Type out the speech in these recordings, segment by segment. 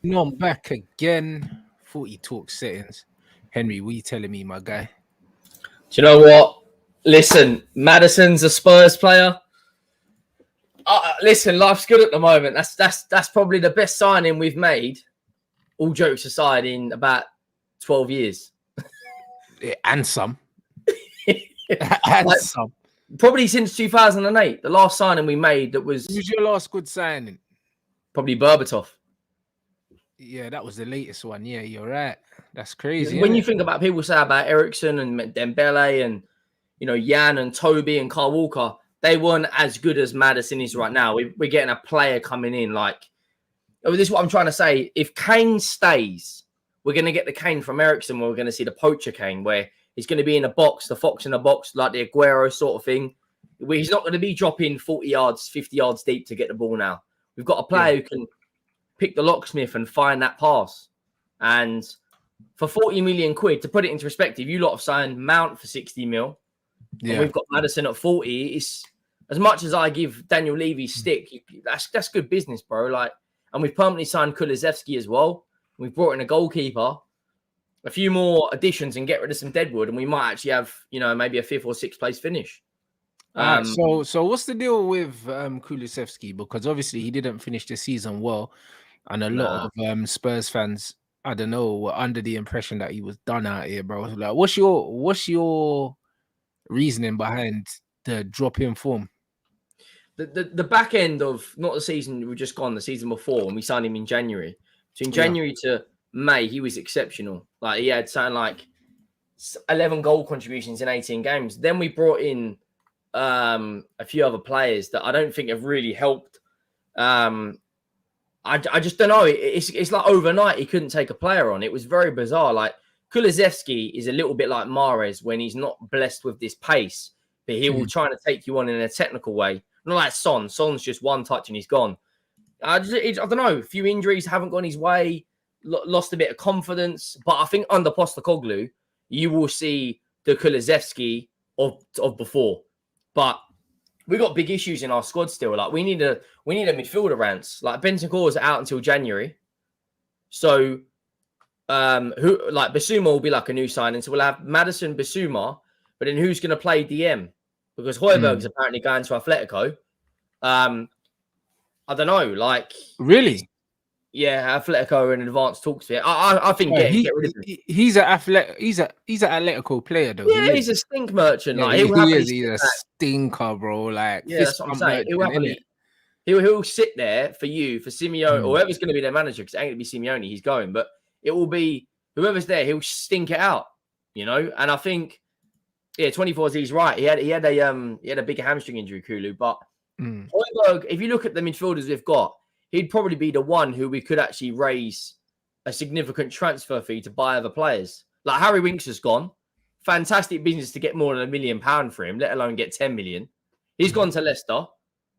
No, I'm back again. 40 talk settings. Henry, what you telling me, my guy? Do you know what? Listen, Maddison's a Spurs player. Listen, life's good at the moment. That's probably the best signing we've made. All jokes aside, in about 12 years. And some. and Like, some. probably since 2008, the last signing we made that was Who's your last good signing? probably Berbatov. Yeah, that was the latest one. Yeah, you're right. That's crazy, When isn't you it? think about people say about Ericsson and Dembele and Jan and Toby and Carl Walker, they weren't as good as Maddison is right now. We're getting a player coming in like. This is what I'm trying to say. If Kane stays, we're going to get the Kane from Ericsson. Where we're going to see the poacher Kane, where he's going to be in a box, the fox in a box, like the Aguero sort of thing. Where he's not going to be dropping 40 yards, 50 yards deep to get the ball now. We've got a player who can pick the locksmith and find that pass. And for 40 million quid, to put it into perspective, you lot have signed Mount for 60 mil. Yeah. And we've got Maddison at 40. It's as much as I give Daniel Levy stick, that's good business, bro. Like, and we've permanently signed Kulusevski as well. We've brought in a goalkeeper, a few more additions, and get rid of some deadwood, and we might actually have, maybe a 5th or 6th place finish. So what's the deal with Kulusevski? Because obviously he didn't finish the season well, and a lot of Spurs fans, I don't know, were under the impression that he was done out here, bro. Like, what's your reasoning behind the drop in form? The back end of not the season we just gone, the season before, when we signed him in January. So in January to May, he was exceptional. Like, he had something like 11 goal contributions in 18 games. Then we brought in a few other players that I don't think have really helped. I just don't know. It's like overnight he couldn't take a player on. It was very bizarre. Like, Kulusevski is a little bit like Mahrez when he's not blessed with this pace, but he will try to take you on in a technical way. Not like Son. Son's just one touch and he's gone. I don't know. A few injuries haven't gone his way. Lost a bit of confidence. But I think under Postecoglou, you will see the Kulusevski of before. But we got big issues in our squad still. Like, we need a midfielder, Rants. Like, Bentancur is out until January. So Bissouma will be like a new signing. So we'll have Maddison, Bissouma, but then who's going to play DM? Because Højbjerg's apparently going to Atletico. I don't know. Like, Really? Yeah, Atletico are in advanced talks here. I think get rid of him. He's an Atletico player though. Yeah, he's a stink merchant. Yeah, like, he's a stinker, bro. Like, yeah, that's what I'm saying. He'll sit there for you, for Simeone, or whoever's going to be their manager, because it ain't going to be Simeone, he's going, but it will be whoever's there, he'll stink it out, And I think, 24 he's right. He had a big hamstring injury, Kulu, but Højbjerg, if you look at the midfielders we've got, he'd probably be the one who we could actually raise a significant transfer fee to buy other players. Like, Harry Winks has gone. Fantastic business to get more than £1 million for him, let alone get 10 million. He's gone to Leicester.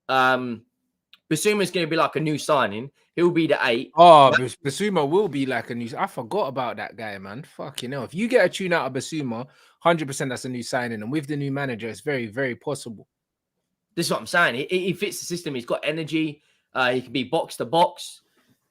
Bissouma's going to be like a new signing. He'll be the 8. Oh, Bissouma will be like a new... I forgot about that guy, man. Fucking hell. If you get a tune out of Bissouma, 100% that's a new signing. And with the new manager, it's very, very possible. This is what I'm saying. He fits the system. He's got energy. He can be box to box.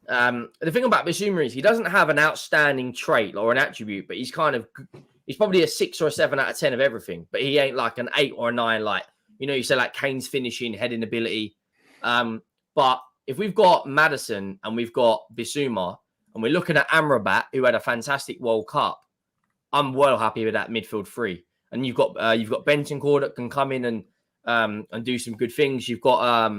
The thing about Bissouma is he doesn't have an outstanding trait or an attribute, but he's probably a 6 or a 7 out of 10 of everything. But he ain't like an 8 or a 9, like, you say like Kane's finishing, heading ability. But if we've got Maddison and we've got Bissouma and we're looking at Amrabat, who had a fantastic World Cup, I'm well happy with that midfield 3. And you've got Bentancur that can come in and do some good things. You've got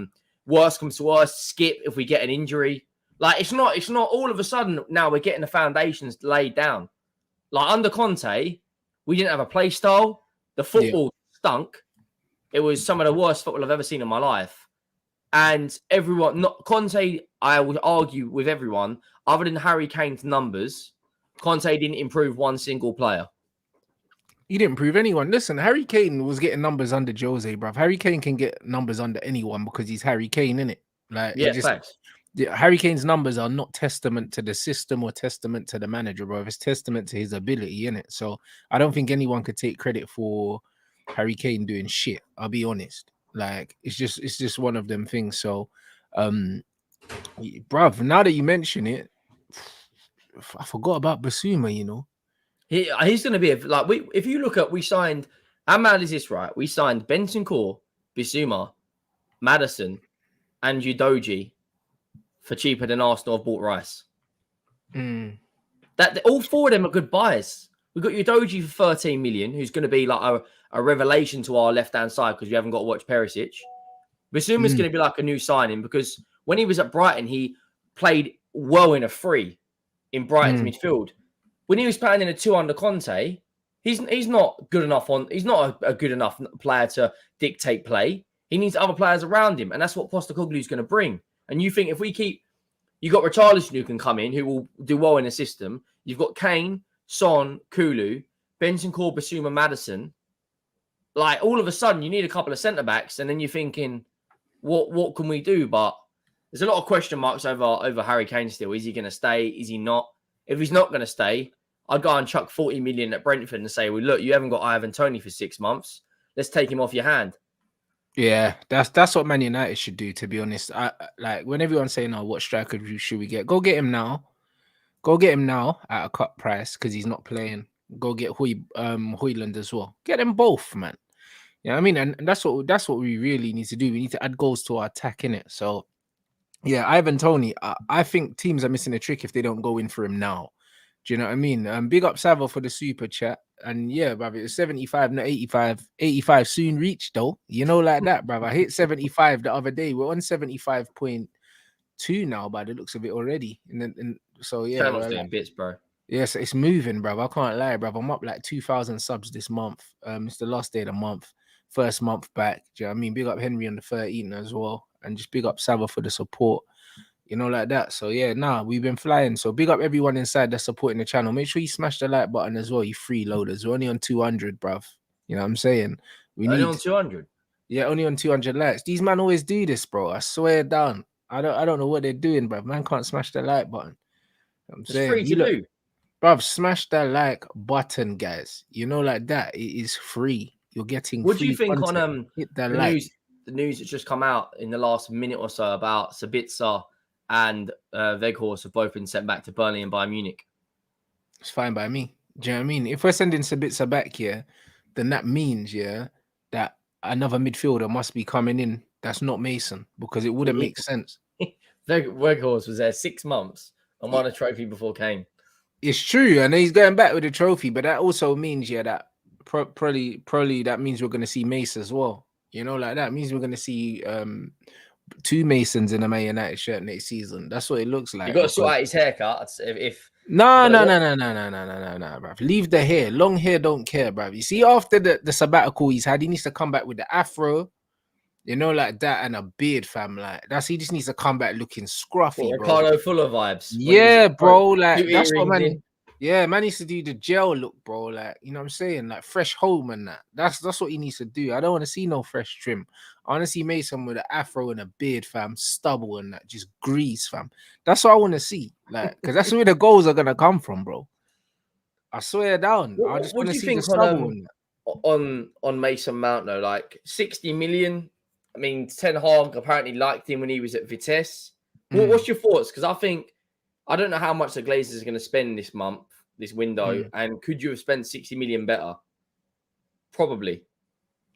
worst comes to worst, Skip if we get an injury. Like, it's not all of a sudden now we're getting the foundations laid down. Like, under Conte, we didn't have a play style. The football stunk. It was some of the worst football I've ever seen in my life. And everyone, not Conte, I would argue with everyone, other than Harry Kane's numbers, Conte didn't improve one single player. He didn't improve anyone. Listen, Harry Kane was getting numbers under Jose, bruv. Harry Kane can get numbers under anyone because he's Harry Kane, innit? Like, Thanks. Harry Kane's numbers are not testament to the system or testament to the manager, bro. It's testament to his ability, innit? So I don't think anyone could take credit for Harry Kane doing shit. I'll be honest. Like, it's just one of them things. So, bruv, now that you mention it, I forgot about Basuma, you know. He's going to be if you look at, we signed, how mad is this, right? We signed Bentancur, Bissouma, Maddison, and Udogie for cheaper than Arsenal have bought Rice. That all four of them are good buys. We've got Udogie for 13 million, who's going to be like a revelation to our left-hand side because you haven't got to watch Perisic. Bissouma's going to be like a new signing because when he was at Brighton, he played well in a free in Brighton's midfield. When he was playing in a 2 under Conte, he's not good enough he's not a good enough player to dictate play. He needs other players around him, and that's what Postecoglou's going to bring. And you think if we keep, you got Richarlison who can come in, who will do well in the system. You've got Kane, Son, Kulu, Bentancur, Bissouma, Maddison. Like all of a sudden, you need a couple of centre backs, and then you're thinking, what can we do? But there's a lot of question marks over Harry Kane still. Is he going to stay? Is he not? If he's not going to stay, I'd go and chuck 40 million at Brentford and say, well, look, you haven't got Ivan Toney for 6 months. Let's take him off your hand. Yeah, that's what Man United should do, to be honest. I like when everyone's saying, "Oh, what striker should we get?" Go get him now. Go get him now at a cut price because he's not playing. Go get Højlund as well. Get them both, man. You know what I mean? And that's what we really need to do. We need to add goals to our attack, innit? So yeah, Ivan Toney, I think teams are missing a trick if they don't go in for him now. Do you know what I mean? Big up Savo for the super chat. And yeah, brother, it's 75, not 85. 85 soon reached though. You know, like that, brother. I hit 75 the other day. We're on 75.2 now by the looks of it already. And so yeah. Channel's doing bits, bro. Yes, it's moving, bro. I can't lie, bro. I'm up like 2,000 subs this month. It's the last day of the month. First month back. Do you know what I mean? Big up Henry on the 13 as well. And just big up Sava for the support. You know, like that. So yeah, we've been flying. So big up everyone inside that's supporting the channel. Make sure you smash the like button as well, you freeloaders. We're only on 200, bruv. You know what I'm saying? Only on 200. Yeah, only on 200 likes. These man always do this, bro. I swear down. I don't know what they're doing, bruv. Man can't smash the like button. I'm saying, free to do. Bruv, smash that like button, guys. You know, like that. It is free. You're getting what free do you think content. on hit that like. The news that's just come out in the last minute or so about Sabitzer and Weghorst have both been sent back to Burnley and Bayern Munich? It's fine by me. Do you know what I mean? If we're sending Sabitzer back here, then that means, that another midfielder must be coming in. That's not Mason, because it wouldn't make sense. Weghorst was there 6 months and won a trophy before Kane. It's true, and he's going back with a trophy, but that also means, that probably that means we're going to see Mace as well. You know, like that means we're going to see 2 Masons in a Man United shirt next season. That's what it looks like. You got to sort out his haircut. No, bruv. Leave the hair. Long hair don't care, bruv. You see, after the sabbatical he's had, he needs to come back with the afro, you know, like that, and a beard, fam. Like he just needs to come back looking scruffy, bro. Ricardo Fuller vibes. Yeah, bro. Like that's what man. Yeah, man needs to do the gel look, bro. Like, you know what I'm saying? Like fresh home and that. That's what he needs to do. I don't want to see no fresh trim. I want to see Mason with an afro and a beard, fam, stubble and that, just grease, fam. That's what I want to see. Like, because that's where the goals are gonna come from, bro. I swear down. I just want to see the stubble on Mason Mount though. Like 60 million. I mean, Ten Hag apparently liked him when he was at Vitesse. What's your thoughts? Because I don't know how much the Glazers are going to spend this month, this window, and could you have spent 60 million better? Probably.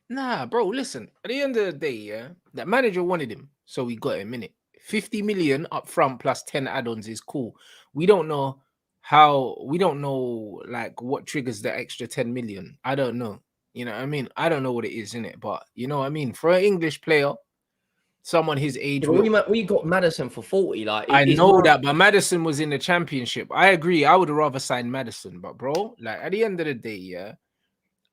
Nah, bro, listen. At the end of the day, that manager wanted him, so we got him, innit? 50 million up front plus 10 add-ons is cool. We don't know like what triggers the extra 10 million. I don't know. You know what I mean? I don't know what it is, innit? But you know what I mean? For an English player, someone his age. Yeah, we got Maddison for 40. Like I know that, but Maddison was in the championship. I agree. I would rather sign Maddison, but bro, like at the end of the day,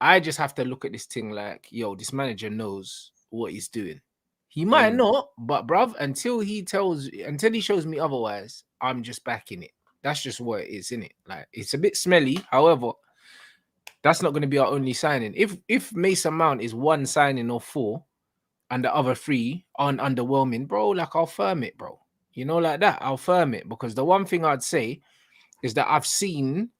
I just have to look at this thing like, yo, this manager knows what he's doing. He might not, but bruv, until he shows me otherwise, I'm just backing it. That's just what it is, innit? Like it's a bit smelly. However, that's not going to be our only signing. If Mason Mount is one signing or 4, and the other 3 aren't underwhelming, bro, like I'll firm it, bro. You know, like that, I'll firm it, because the one thing I'd say is that I've seen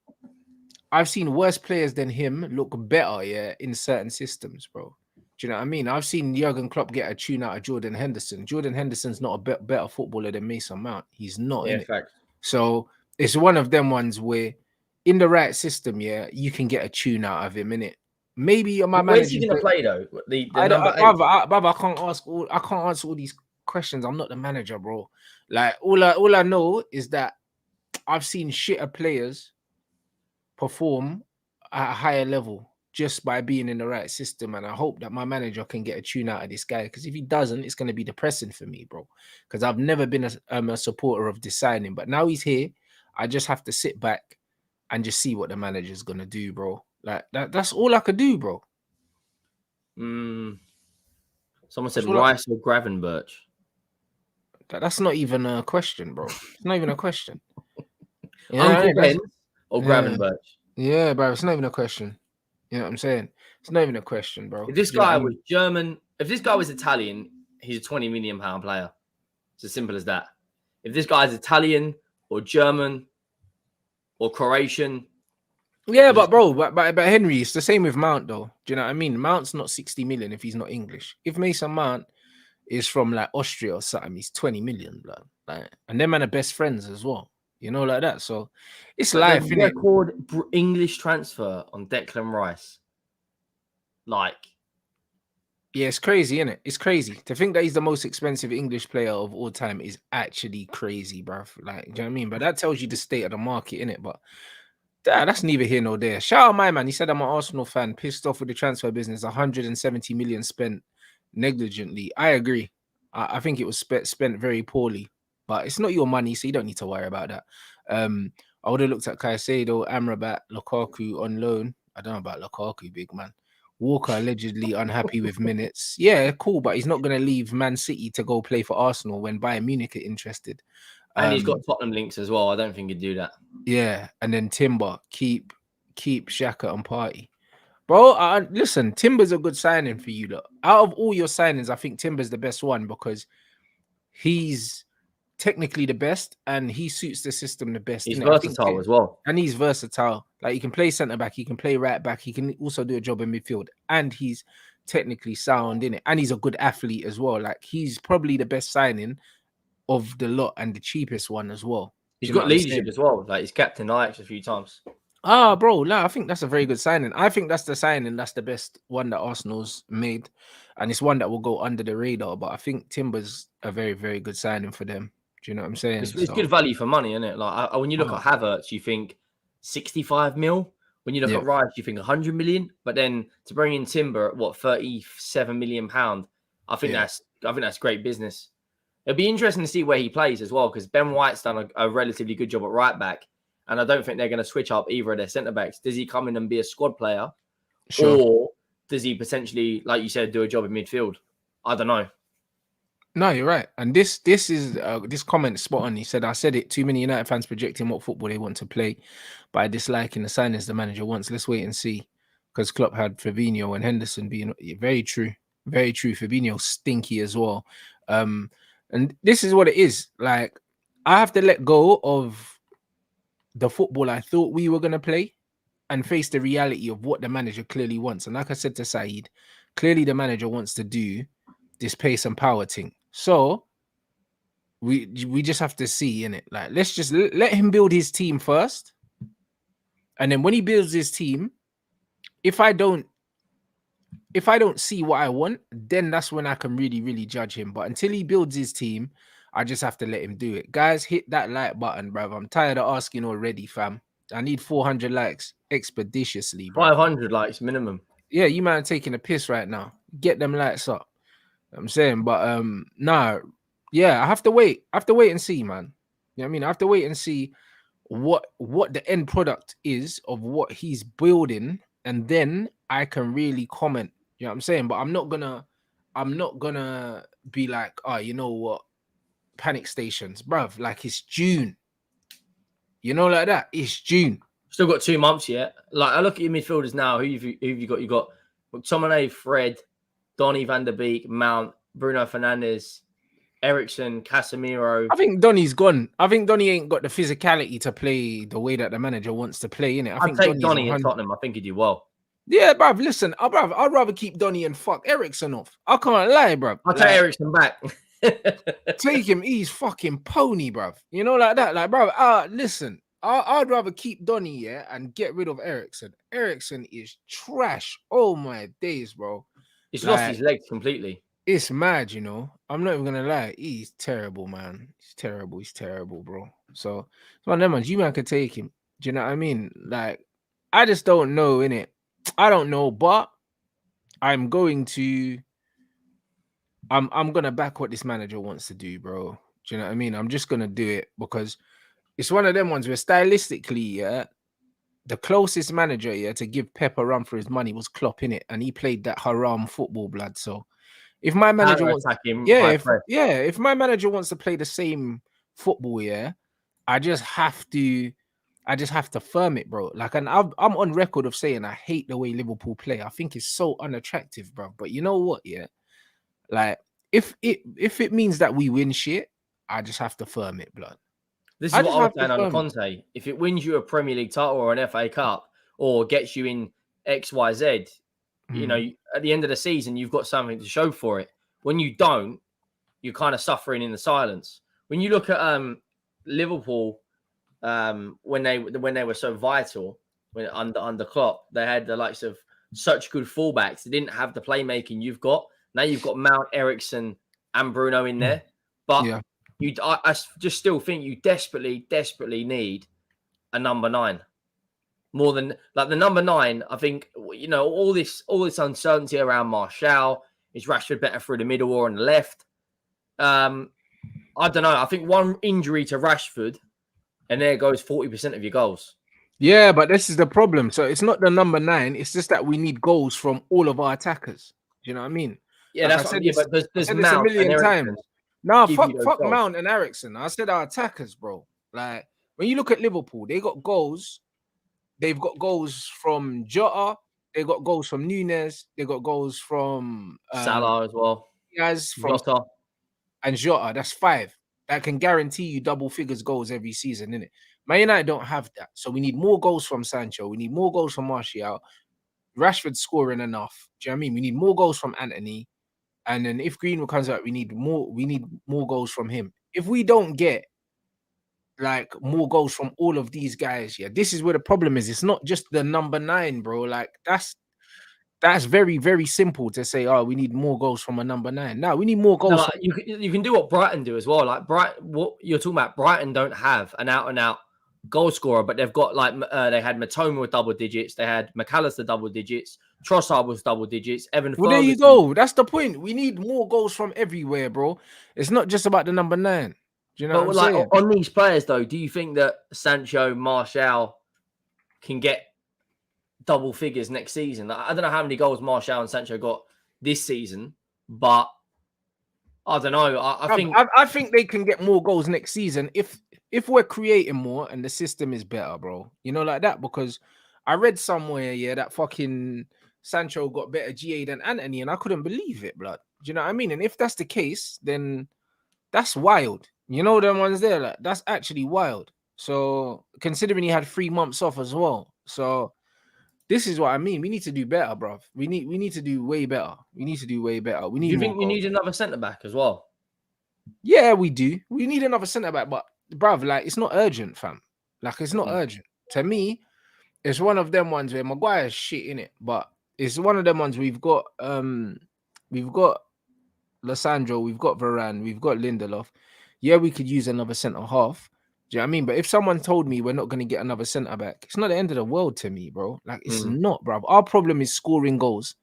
worse players than him look better, in certain systems, bro. Do you know what I mean? I've seen Jurgen Klopp get a tune out of Jordan Henderson. Jordan Henderson's not a better footballer than Mason Mount. He's not, in fact. So it's one of them ones where in the right system, yeah, you can get a tune out of him, innit? Maybe my Where's he manager's going to play though? The I, number I, 8. brother, I can't answer all these questions. I'm not the manager, bro. Like all I know is that I've seen shitter players perform at a higher level just by being in the right system. And I hope that my manager can get a tune out of this guy. Because if he doesn't, it's going to be depressing for me, bro. Because I've never been a supporter of this signing. But now he's here, I just have to sit back and just see what the manager's going to do, bro. Like that's all I could do, bro. Someone said That's all I, Rice or Gravenberch. that's not even a question, bro. It's not even a question. Uncle That's, Ben or yeah, Gravenberch. yeah, bro. It's not even a question. You know what I'm saying? It's not even a question, bro. If this Do you know what guy I was mean? German, if this guy was Italian, he's a 20 million pound player. It's as simple as that. If this guy's Italian or German or Croatian, Yeah, but bro, but Henry, it's the same with Mount though. Do you know what I mean? Mount's not 60 million if he's not English. If Mason Mount is from like Austria or something, he's 20 million, blood. Like, and them man are best friends as well. You know, like that. So it's but the life, innit? record English transfer on Declan Rice, like, Yeah, it's crazy, innit? It's crazy. To think that he's the most expensive English player of all time is actually crazy, bruv. Like, do you know what I mean? But that tells you the state of the market, innit? But that's neither here nor there. Shout out my man. He said I'm an Arsenal fan, pissed off with the transfer business. 170 million spent negligently. I agree. I think it was spent very poorly, but it's not your money, so you don't need to worry about that. I would have looked at Caicedo, Amrabat, Lukaku on loan. I don't know about Lukaku, big man. Walker allegedly unhappy with minutes. Yeah, cool, but he's not going to leave Man City to go play for Arsenal when Bayern Munich are interested. and he's got Tottenham links as well. I don't think he'd do that. Yeah, and then Timber, keep Xhaka and Party. Bro, listen, Timber's a good signing for you. Look, out of all your signings, I think Timber's the best one because he's technically the best and he suits the system the best. He's Innit? versatile as well. And he's versatile. Like he can play centre back, he can play right back, he can also do a job in midfield, and he's technically sound in it. And he's a good athlete as well. Like he's probably the best signing of the lot and the cheapest one as well. He's got leadership as well. Like he's captained Ajax a few times. Bro, no, I think that's a very good signing. I think that's the signing that's the best one that Arsenal's made, and it's one that will go under the radar. But I think Timber's a very, very good signing for them. Do you know what I'm saying? It's good value for money, isn't it? Like when you look at Havertz, you think 65 mil. When you look at Rice, you think 100 million. But then to bring in Timber at what 37 million pound, I think that's great business. It'll be interesting to see where he plays as well because Ben White's done a relatively good job at right back. And I don't think they're going to switch up either of their centre backs. Does he come in and be a squad player? Sure. Or does he potentially, like you said, do a job in midfield? I don't know. No, you're right. And this is this comment spot on. He said, I said it, too many United fans projecting what football they want to play by disliking the signings the manager wants. Let's wait and see. Because Klopp had Fabinho and Henderson being very true. Very true. Fabinho stinky as well. And this is what it is. Like, I have to let go of the football I thought we were going to play and face the reality of what the manager clearly wants. And like I said to Saeed, clearly the manager wants to do this pace and power thing. So we just have to see in it. Like, let's just let him build his team first. And then when he builds his team, if I don't see what I want, then that's when I can really, really judge him. But until he builds his team, I just have to let him do it. Guys, hit that like button, bruv. I'm tired of asking already, fam. I need 400 likes expeditiously, bro. 500 likes minimum. Yeah, you man are taking a piss right now. Get them likes up. I'm saying, but nah, yeah, I have to wait. I have to wait and see, man. You know what I mean? I have to wait and see what the end product is of what he's building, and then I can really comment. You know what I'm saying? But I'm not gonna be like, oh, you know what? Panic stations, bruv. Like it's June. You know, like that. It's June. Still got 2 months yet. Like I look at your midfielders now. Who have you got? You got McTominay, Fred, Donny van der Beek, Mount, Bruno Fernandes, Ericsson, Casemiro. I think Donny's gone. I think Donny ain't got the physicality to play the way that the manager wants to play, innit? I think take Donny at Tottenham. I think he'd do well. Yeah, bruv, listen, I'd rather keep Donny and fuck Ericsson off. I can't lie, bruv. I'll take Ericsson back. Take him, he's fucking pony, bruv. You know, like that. Like, bruv, listen, I'd rather keep Donny, yeah, and get rid of Ericsson. Ericsson is trash. Oh my days, bro. He's lost Like, his legs completely. it's mad, you know. I'm not even gonna lie. He's terrible, man. He's terrible. He's terrible, bro. So it's one of them ones. You man could take him. Do you know what I mean? Like, I just don't know, innit? I don't know, but I'm going to. I'm gonna back what this manager wants to do, bro. Do you know what I mean? I'm just gonna do it because it's one of them ones where stylistically, yeah, the closest manager, yeah, to give Pep a run for his money was Klopp in it, and he played that haram football, blood. So if my manager wants, Counter-attacking, yeah, high press. if my manager wants to play the same football, yeah, I just have to firm it, bro. Like, and I'm on record of saying I hate the way Liverpool play. I think it's so unattractive, bro. But you know what, yeah, like if it means that we win shit, I just have to firm it, blood. This is I what just I was have to saying under firm it. Conte. If it wins you a Premier League title or an FA Cup or gets you in X, Y, Z, you know, at the end of the season, you've got something to show for it. When you don't, you're kind of suffering in the silence. When you look at Liverpool, when they were so vital, when under Klopp, they had the likes of such good fullbacks. They didn't have the playmaking you've got. Now you've got Mount, Ericsson, and Bruno in there, but Yeah. I just still think you desperately need a number 9. More than like the number 9, I think, you know, all this uncertainty around Martial. Is Rashford better through the middle or on the left? I don't know. I think one injury to Rashford, and there goes 40% of your goals. Yeah, but this is the problem. So it's not the number 9. It's just that we need goals from all of our attackers. Do you know what I mean? Yeah, Like that's what. Yeah, but I there's said this a Mount and million Ericsson times. Nah, give you those fuck goals. Mount and Ericsson. I said our attackers, bro. Like, when you look at Liverpool, they got goals. They've got goals from Jota. They got goals from Nunes. They got goals from Salah as well. Diaz, from Jota. and Jota. That's 5. That can guarantee you double figures goals every season, innit? Man United don't have that. So we need more goals from Sancho. We need more goals from Martial. Rashford scoring enough. Do you know what I mean? We need more goals from Anthony. And then if Greenwood comes out, we need more goals from him. If we don't get like more goals from all of these guys, yeah, this is where the problem is. It's not just the number 9, bro. Like, that's very, very simple to say, oh, we need more goals from a number 9. No, we need more goals. No, you can do what Brighton do as well. Like what you're talking about, Brighton don't have an out and out goal scorer, but they've got like they had Matoma with double digits, they had McAllister double digits, Trossard was double digits, Evan Well, Ferguson. there you go. That's the point. We need more goals from everywhere, bro. It's not just about the number 9. Do you know what I'm saying? On these players though, do you think that Sancho, Martial can get double figures next season? I don't know how many goals Martial and Sancho got this season, but I don't know. I think they can get more goals next season if we're creating more and the system is better, bro. You know, like that. Because I read somewhere, yeah, that fucking Sancho got better GA than Anthony, and I couldn't believe it, blood. Do you know what I mean? And if that's the case, then that's wild. You know, them ones there, like that's actually wild. So considering he had 3 months off as well, so this is what I mean. We need to do better, bro. We need to do way better. We need to do way better. We need. Do you more think we goals. need another centre back as well? Yeah, we do. We need another centre back, but bruv, like it's not urgent, fam. Like it's not urgent. To me, it's one of them ones where Maguire's shit in it, but it's one of them ones we've got Lissandro, we've got Varane, we've got Lindelof. Yeah, we could use another centre half. Do you know what I mean? But if someone told me we're not going to get another centre back, it's not the end of the world to me, bro. Like it's not, bruv. Our problem is scoring goals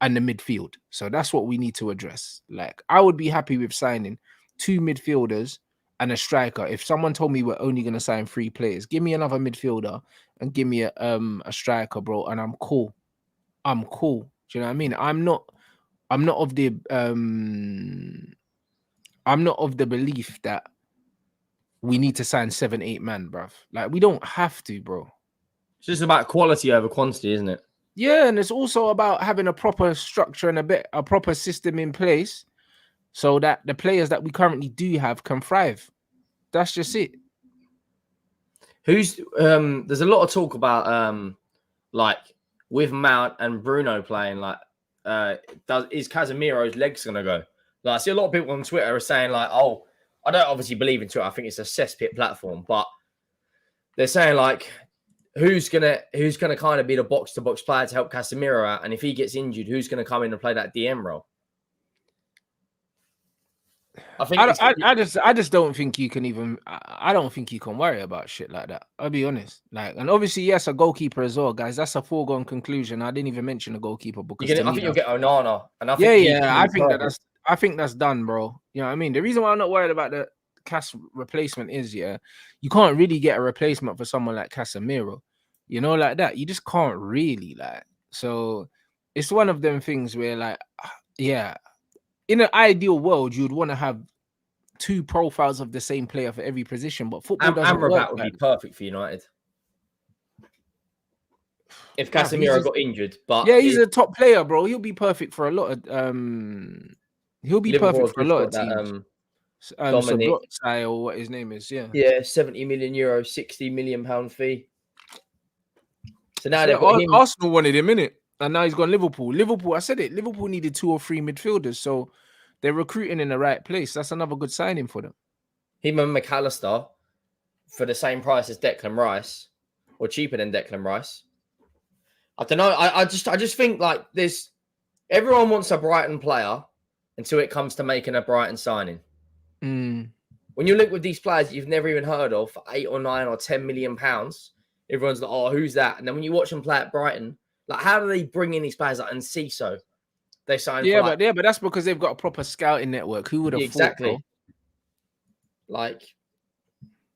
and the midfield. So that's what we need to address. Like, I would be happy with signing 2 midfielders and a striker. If someone told me we're only going to sign 3 players, give me another midfielder and give me a striker, bro, and I'm cool. I'm cool. Do you know what I mean? I'm not of the belief that we need to sign 7, 8 man, bruv. Like, we don't have to, bro. It's just about quality over quantity, isn't it? Yeah, and it's also about having a proper structure and a proper system in place so that the players that we currently do have can thrive. That's just it. There's a lot of talk about like with Mount and Bruno playing, like is Casemiro's legs gonna go? Like, I see a lot of people on Twitter are saying like, oh, I don't obviously believe in Twitter. I think it's a cesspit platform, but they're saying like, who's gonna kind of be the box to box player to help Casemiro out, and if he gets injured, who's gonna come in and play that DM role? I just don't think you can even. I don't think you can worry about shit like that. I'll be honest. Like, and obviously, yes, a goalkeeper as well, guys. That's a foregone conclusion. I didn't even mention a goalkeeper because I think you'll get Onana, and I think I think that's done, bro. You know what I mean? The reason why I'm not worried about the Cas replacement is, you can't really get a replacement for someone like Casemiro. You know, like that. You just can't really, like. So it's one of them things where, like, in an ideal world, you'd want to have two profiles of the same player for every position, but football doesn't work. Amrabat would be perfect for United if Casemiro got injured. But he's a top player, bro. He'll be perfect for a lot of He'll be perfect for a lot of teams. Sobotlai, or what his name is, 70 million euros, 60 million pound fee. So now they've got him. Arsenal wanted him, innit? And now he's gone Liverpool. I said it. Liverpool needed 2 or 3 midfielders, so they're recruiting in the right place. That's another good signing for them. Him and McAllister for the same price as Declan Rice, or cheaper than Declan Rice. I don't know. I just think like this. Everyone wants a Brighton player until it comes to making a Brighton signing. When you look with these players you've never even heard of for 8 or 9 or 10 million pounds, everyone's like, "Oh, who's that?" And then when you watch them play at Brighton, like, how do they bring in these players like Enciso? They signed, but that's because they've got a proper scouting network. Who would have exactly thought, like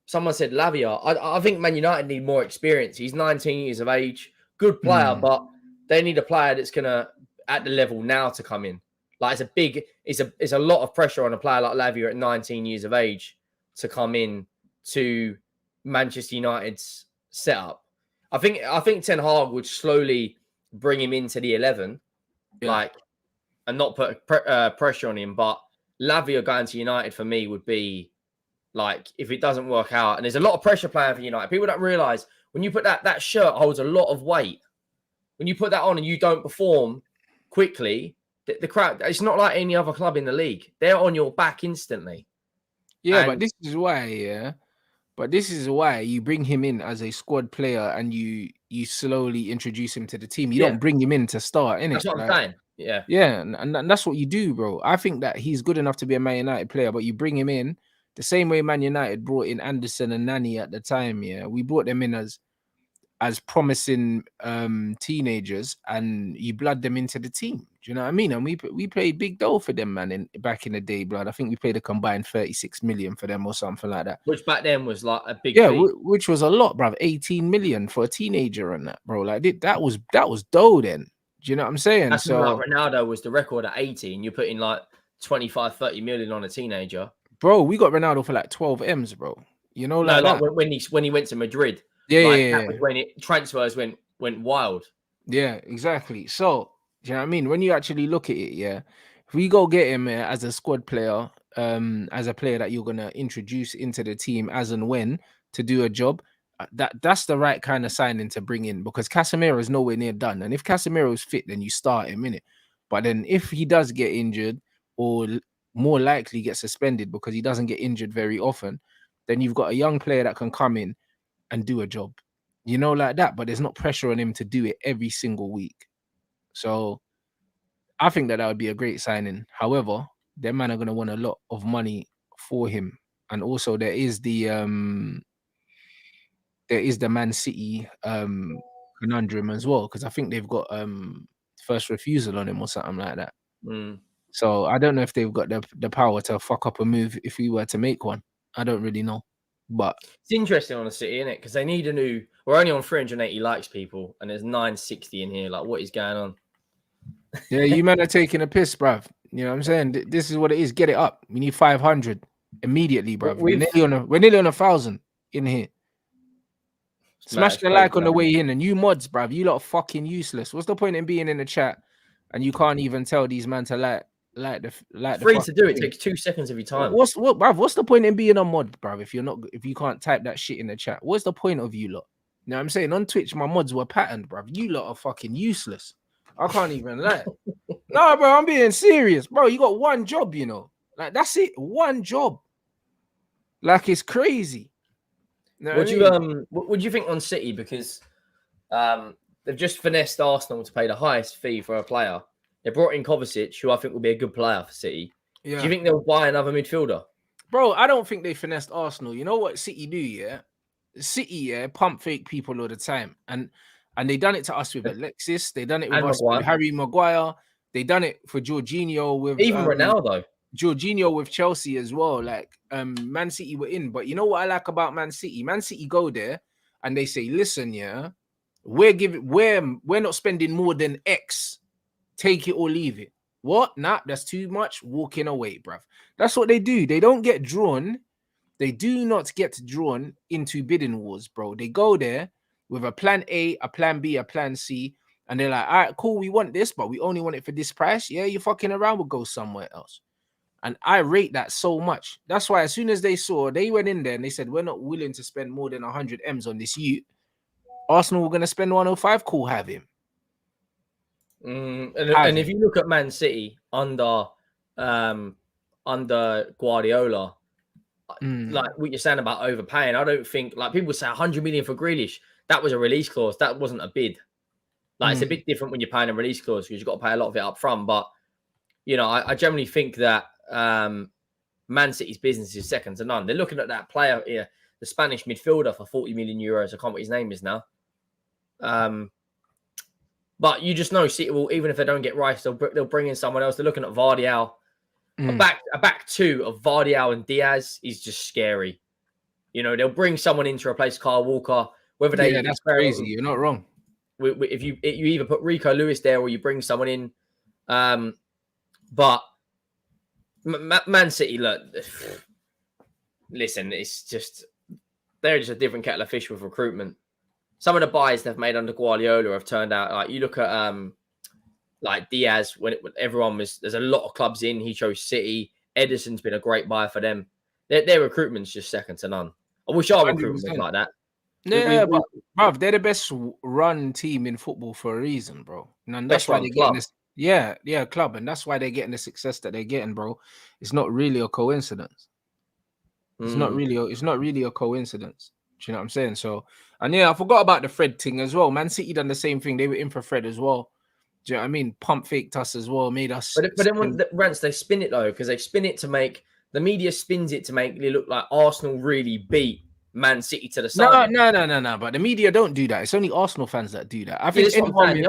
someone said Lavia. I think Man United need more experience. He's 19 years of age, good player, but they need a player that's gonna at the level now to come in. Like, it's a lot of pressure on a player like Lavia at 19 years of age to come in to Manchester United's setup. I think Ten Hag would slowly bring him into the 11, and not put pressure on him. But Lavia going to United for me would be like, if it doesn't work out, and there's a lot of pressure playing for United. People don't realize when you put that shirt holds a lot of weight. When you put that on and you don't perform quickly, the crowd, it's not like any other club in the league. They're on your back instantly. But this is why, But this is why you bring him in as a squad player and you slowly introduce him to the team. You don't bring him in to start, innit? That's what I'm saying. And that's what you do, bro. I think that he's good enough to be a Man United player, but you bring him in the same way Man United brought in Anderson and Nani at the time. We brought them in as promising teenagers, and you blood them into the team. Do you know what I mean? And we paid big dough for them, man. Back in the day, blood. I think we paid a combined 36 million for them or something like that. Which back then was like a big fee. Which was a lot, bro. 18 million for a teenager and that, bro. Like that was dough then. Do you know what I'm saying? That's like Ronaldo was the record at 18. You're putting like 25, 30 million on a teenager. Bro, we got Ronaldo for like 12 M's, bro. You know, like not when he went to Madrid. That was when transfers went wild. Yeah, exactly. So, do you know what I mean? When you actually look at it, if we go get him as a squad player, as a player that you're gonna introduce into the team as and when to do a job, that's the right kind of signing to bring in, because Casemiro is nowhere near done. And if Casemiro is fit, then you start him, innit? But then if he does get injured, or more likely get suspended because he doesn't get injured very often, then you've got a young player that can come in and do a job, you know, like that. But there's not pressure on him to do it every single week. So I think that would be a great signing. However, them man are going to want a lot of money for him. And also there is the Man City conundrum as well, because I think they've got first refusal on him or something like that. So I don't know if they've got the power to fuck up a move if we were to make one. I don't really know. But it's interesting on the City, isn't it? Because they need a new. We're only on 380 likes, people, and there's 960 in here. Like, what is going on? Yeah, you men are taking a piss, bruv. You know what I'm saying? This is what it is. Get it up. We need 500 immediately, bruv. We're nearly on 1,000 in here. Smash the like on the way in, and you mods, bruv. You lot are fucking useless. What's the point in being in the chat and you can't even tell these men to like free to do it takes 2 seconds of your time. What's the point in being a mod, bruv? If you can't type that shit in the chat, what's the point of you lot? You know what I'm saying? On Twitch, my mods were patterned, bruv. You lot are fucking useless. I can't even lie. No, bro, I'm being serious, bro. You got one job, you know. Like, that's it. One job. Like, it's crazy. know What what do I you mean? what do you think on City? Because they've just finessed Arsenal to pay the highest fee for a player. They brought in Kovacic, who I think will be a good player for City. Do you Yeah. think they'll buy another midfielder? Bro, I don't think they finessed Arsenal. You know what City do, yeah? City, yeah, pump fake people all the time. And they done it to us with Alexis. They done it with And us with Maguire, Harry Maguire. They done it for Jorginho with even Ronaldo. Jorginho with Chelsea as well. Like Man City were in. But you know what I like about Man City? Man City go there and they say, listen, yeah, we're not spending more than X. Take it or leave it. What? Nah, that's too much. Walking away, bruv. That's what they do. They don't get drawn. They do not get drawn into bidding wars, bro. They go there with a plan A, a plan B, a plan C, and they're like, all right, cool, we want this, but we only want it for this price. Yeah, you're fucking around, we'll go somewhere else. And I rate that so much. That's why as soon as they saw, they went in there and they said, we're not willing to spend more than 100 M's on this youth. Arsenal were going to spend 105. Cool, have him. And if you look at Man City under Guardiola, like what you're saying about overpaying, I don't think, like, people say 100 million for Grealish. That was a release clause. That wasn't a bid. Like, it's a bit different when you're paying a release clause because you've got to pay a lot of it up front. But, you know, I generally think that Man City's business is second to none. They're looking at that player here, the Spanish midfielder, for 40 million euros. I can't remember what his name is now. But you just know City will, even if they don't get Rice, they'll bring in someone else. They're looking at Vardial. A back two of Vardial and Diaz is just scary. You know, they'll bring someone in to replace Kyle Walker. Whether they, that's crazy. You're not wrong. If you either put Rico Lewis there or you bring someone in, but Man City, look, listen, it's just, they're just a different kettle of fish with recruitment. Some of the buys they've made under Guardiola have turned out, like, you look at like Diaz, when everyone was, there's a lot of clubs in, he chose City. Edison's been a great buy for them. Their recruitment's just second to none. I wish our recruitment was like that. Yeah, but bruv, they're the best run team in football for a reason, bro. And that's why they're getting this. Yeah, club, and that's why they're getting the success that they're getting, bro. It's not really a coincidence. It's not really a coincidence. Do you know what I'm saying? So, and yeah, I forgot about the Fred thing as well. Man City done the same thing. They were in for Fred as well. Do you know what I mean? Pump faked us as well, made us. But then when the Rants, they spin it though, because they spin it to make, the media spins it to make it look like Arsenal really beat Man City to the side. No. But the media don't do that. It's only Arsenal fans that do that. I think anyone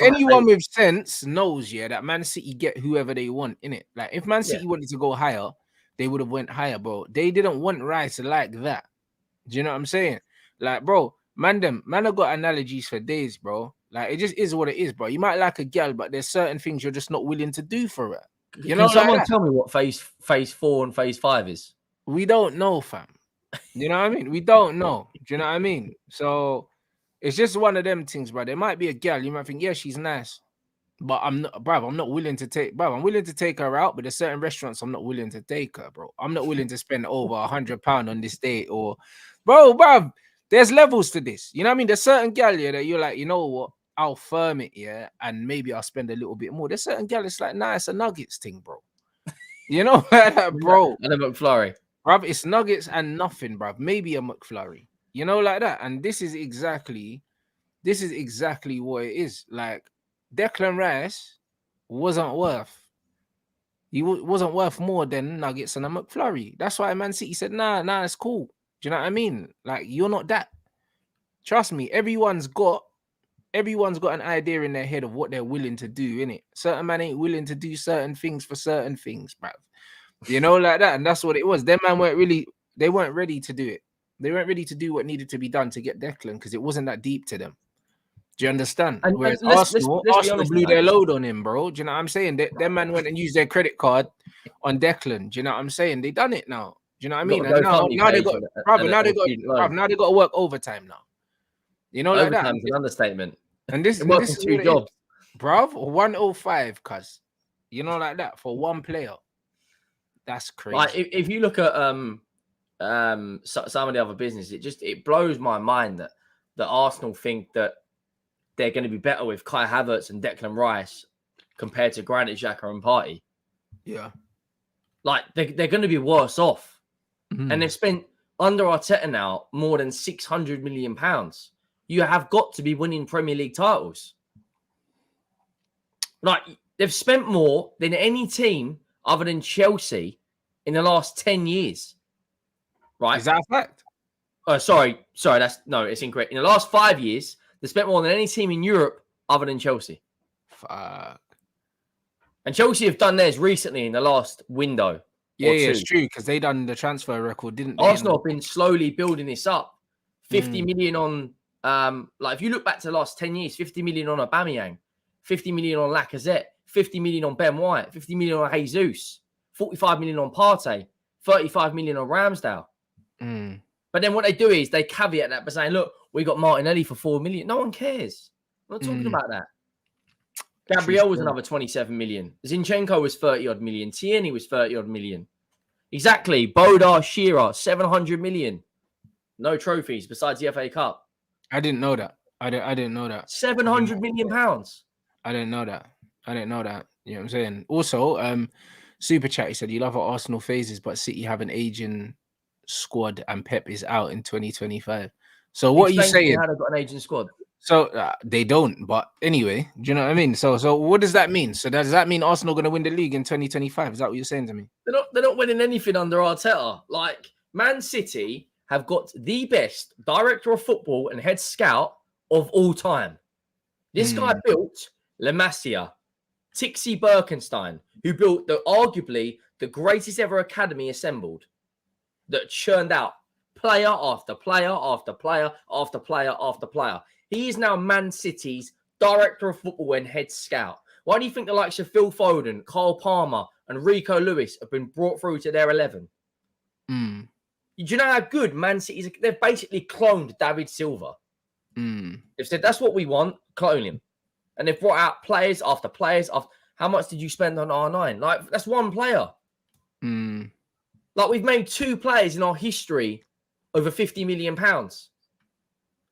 anyone with sense knows, yeah, that Man City get whoever they want in it. Like if Man City wanted to go higher, they would have went higher, bro. They didn't want Rice like that. Do you know what I'm saying? Like, bro, man have got analogies for days, bro. Like, it just is what it is, bro. You might like a girl, but there's certain things you're just not willing to do for her. You know, can someone tell me what phase 4 and phase 5 is? We don't know, fam. You know what I mean? We don't know. Do you know what I mean? So it's just one of them things, bro. There might be a girl, you might think, yeah, she's nice. But I'm not willing to take, I'm willing to take her out, but there's certain restaurants I'm not willing to take her, bro. I'm not willing to spend over £100 on this date, or bro, there's levels to this. You know what I mean? There's certain gal here that you're like, you know what? I'll firm it, yeah, and maybe I'll spend a little bit more. There's certain gal, it's like, nah, it's a Nuggets thing, bro. You know, bro. And a McFlurry. Bruv, it's Nuggets and nothing, bruv. Maybe a McFlurry. You know, like that. And this is exactly what it is. Like, Declan Rice wasn't worth more than Nuggets and a McFlurry. That's why Man City said, nah, it's cool. Do you know what I mean? Like, you're not that. Trust me, everyone's got an idea in their head of what they're willing to do, innit? Certain man ain't willing to do certain things for certain things, bruv. You know, like that. And that's what it was. Them man weren't ready to do it. They weren't ready to do what needed to be done to get Declan because it wasn't that deep to them. Do you understand? Whereas Arsenal blew their load on him, bro. Do you know what I'm saying? Them man went and used their credit card on Declan. Do you know what I'm saying? They done it now. Do you know what I mean? And now they got to work overtime now. You know, like that. Overtime's an understatement. And this is 2 jobs, bro. 105, cuz. You know, like that for one player. That's crazy. Like if you look at some of the other businesses, it blows my mind that Arsenal think that they're going to be better with Kai Havertz and Declan Rice compared to Granit Xhaka and Partey. Yeah, like they're going to be worse off, and they've spent under Arteta now more than £600 million. You have got to be winning Premier League titles. Like, they've spent more than any team other than Chelsea in the last 10 years. Right? Is that a fact? Sorry, it's incorrect. In the last 5 years, they spent more than any team in Europe other than Chelsea. Fuck. And Chelsea have done theirs recently in the last window. Yeah, it's true, because they done the transfer record, didn't they? Arsenal have been slowly building this up. 50 million on, like, if you look back to the last 10 years, 50 million on Aubameyang, 50 million on Lacazette, 50 million on Ben White, 50 million on Jesus, 45 million on Partey, 35 million on Ramsdale. But then what they do is they caveat that by saying, look, we got Martinelli for 4 million. No one cares. I'm not talking about that. Gabriel was another 27 million. Zinchenko was 30 odd million. Tierney was 30 odd million. Exactly. Bodar, Shearer, 700 million. No trophies besides the FA Cup. I didn't know that. I didn't know that. 700 million pounds. I didn't know that. You know what I'm saying? Also, Super Chat, he said, you love how Arsenal phases, but City have an aging squad and Pep is out in 2025. So what are you saying? How they've got an aging squad? So they don't, but anyway, do you know what I mean? So what does that mean? So does that mean Arsenal going to win the league in 2025? Is that what you're saying to me? They're not winning anything under Arteta. Like, Man City have got the best director of football and head scout of all time. This guy built La Masia, Tixi Birkenstein, who built arguably the greatest ever academy assembled, that churned out player after player after player after player after player. He is now Man City's director of football and head scout. Why do you think the likes of Phil Foden, Kyle Palmer, and Rico Lewis have been brought through to their 11? Do you know how good Man City is? They've basically cloned David Silva. They've said, that's what we want, clone him. And they've brought out players after players. How much did you spend on R9? Like, that's one player. Like, we've made 2 players in our history over £50 million.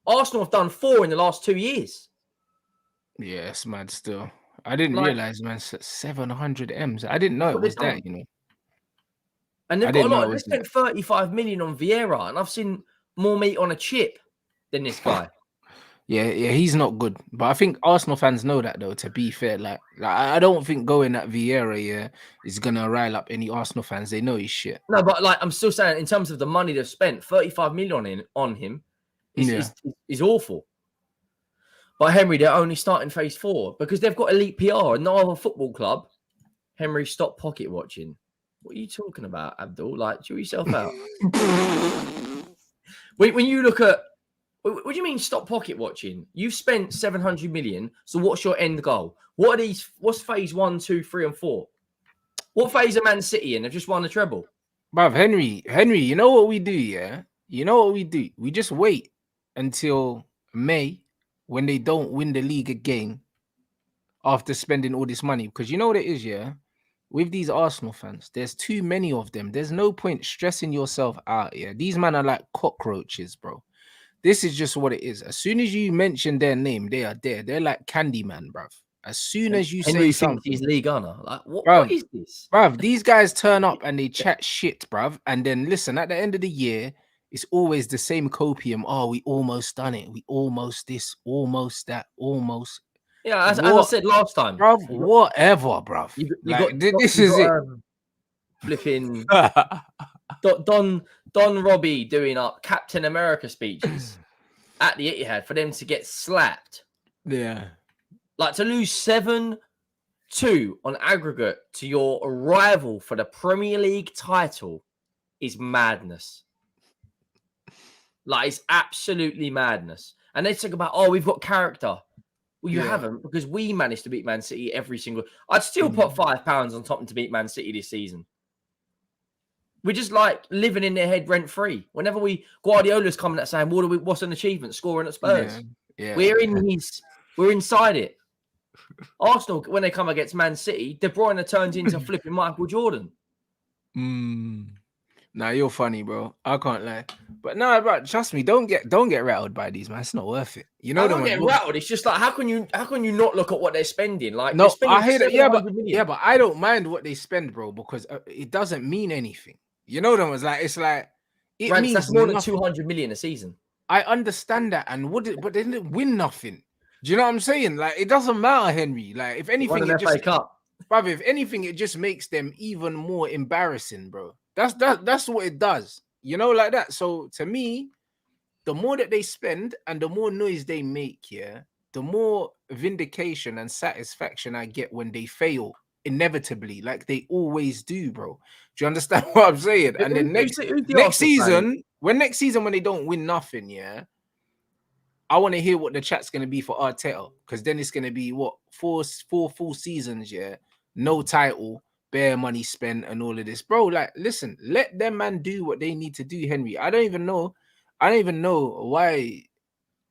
Arsenal have done 4 in the last 2 years. Yeah, it's mad still. I didn't realize, man, 700 M's. I didn't know it was that, you know. And they've got a lot. They spent 35 million on Vieira, and I've seen more meat on a chip than this guy. Yeah, he's not good. But I think Arsenal fans know that, though, to be fair. Like I don't think going at Vieira is going to rile up any Arsenal fans. They know he's shit. No, but like I'm still saying, in terms of the money they've spent, 35 million on him is awful. But Henry, they're only starting phase 4 because they've got elite PR and no other football club. Henry, stop pocket watching. What are you talking about, Abdul? Like, chill yourself out. When you look at, what do you mean stop pocket watching? You've spent 700 million. So what's your end goal? What are these? What's phase 1, 2, 3, and 4? What phase are Man City in? They've just won the treble. Bruv, Henry, you know what we do, yeah? You know what we do? We just wait until May when they don't win the league again after spending all this money. Because you know what it is, yeah? With these Arsenal fans, there's too many of them. There's no point stressing yourself out, yeah? These men are like cockroaches, bro. This is just what it is. As soon as you mention their name, they are there. They're like Candyman, bruv. As soon as you say something, he's league honor. Like, what is this, bruv? These guys turn up and they chat shit, bruv. And then listen, at the end of the year, it's always the same copium. Oh, we almost done it. We almost this, almost that, almost. Yeah, as I said last time, bruv. Whatever, bruv. This is it. Flipping Don Robbie doing up Captain America speeches at the Etihad for them to get slapped. Yeah. Like, to lose 7-2 on aggregate to your rival for the Premier League title is madness. Like, it's absolutely madness. And they talk about, oh, we've got character. Well, you haven't, because we managed to beat Man City every single... I'd still put £5 on Tottenham to beat Man City this season. We're just like living in their head rent free. Whenever Guardiola's coming out saying, what's an achievement? Scoring at Spurs. Yeah. We're inside it. Arsenal, when they come against Man City, De Bruyne turns into flipping Michael Jordan. Nah, you're funny, bro. I can't lie. But no, bro, trust me, don't get rattled by these, man. It's not worth it. You know, I don't get rattled. It's just like, how can you not look at what they're spending? Like, no, I hear that. Yeah, but I don't mind what they spend, bro, because it doesn't mean anything. You know them as like, it's like It Rants, that's means more than nothing. 200 million a season. I understand that, and but they didn't win nothing. Do you know what I'm saying? Like, it doesn't matter, Henry. Like, if They won anything, an it FA just, Cup. brother, if anything, it just makes them even more embarrassing, bro. That's what it does. You know, like that. So to me, the more that they spend and the more noise they make, yeah, the more vindication and satisfaction I get when they fail inevitably, like they always do, bro. Do you understand what I'm saying? And then Who's the next Arsenal fan? season, when they don't win nothing, yeah, I want to hear what the chat's gonna be for Arteta, because then it's gonna be what four full seasons, yeah, no title, bare money spent, and all of this, bro. Like, listen, let them man do what they need to do, Henry. I don't even know why,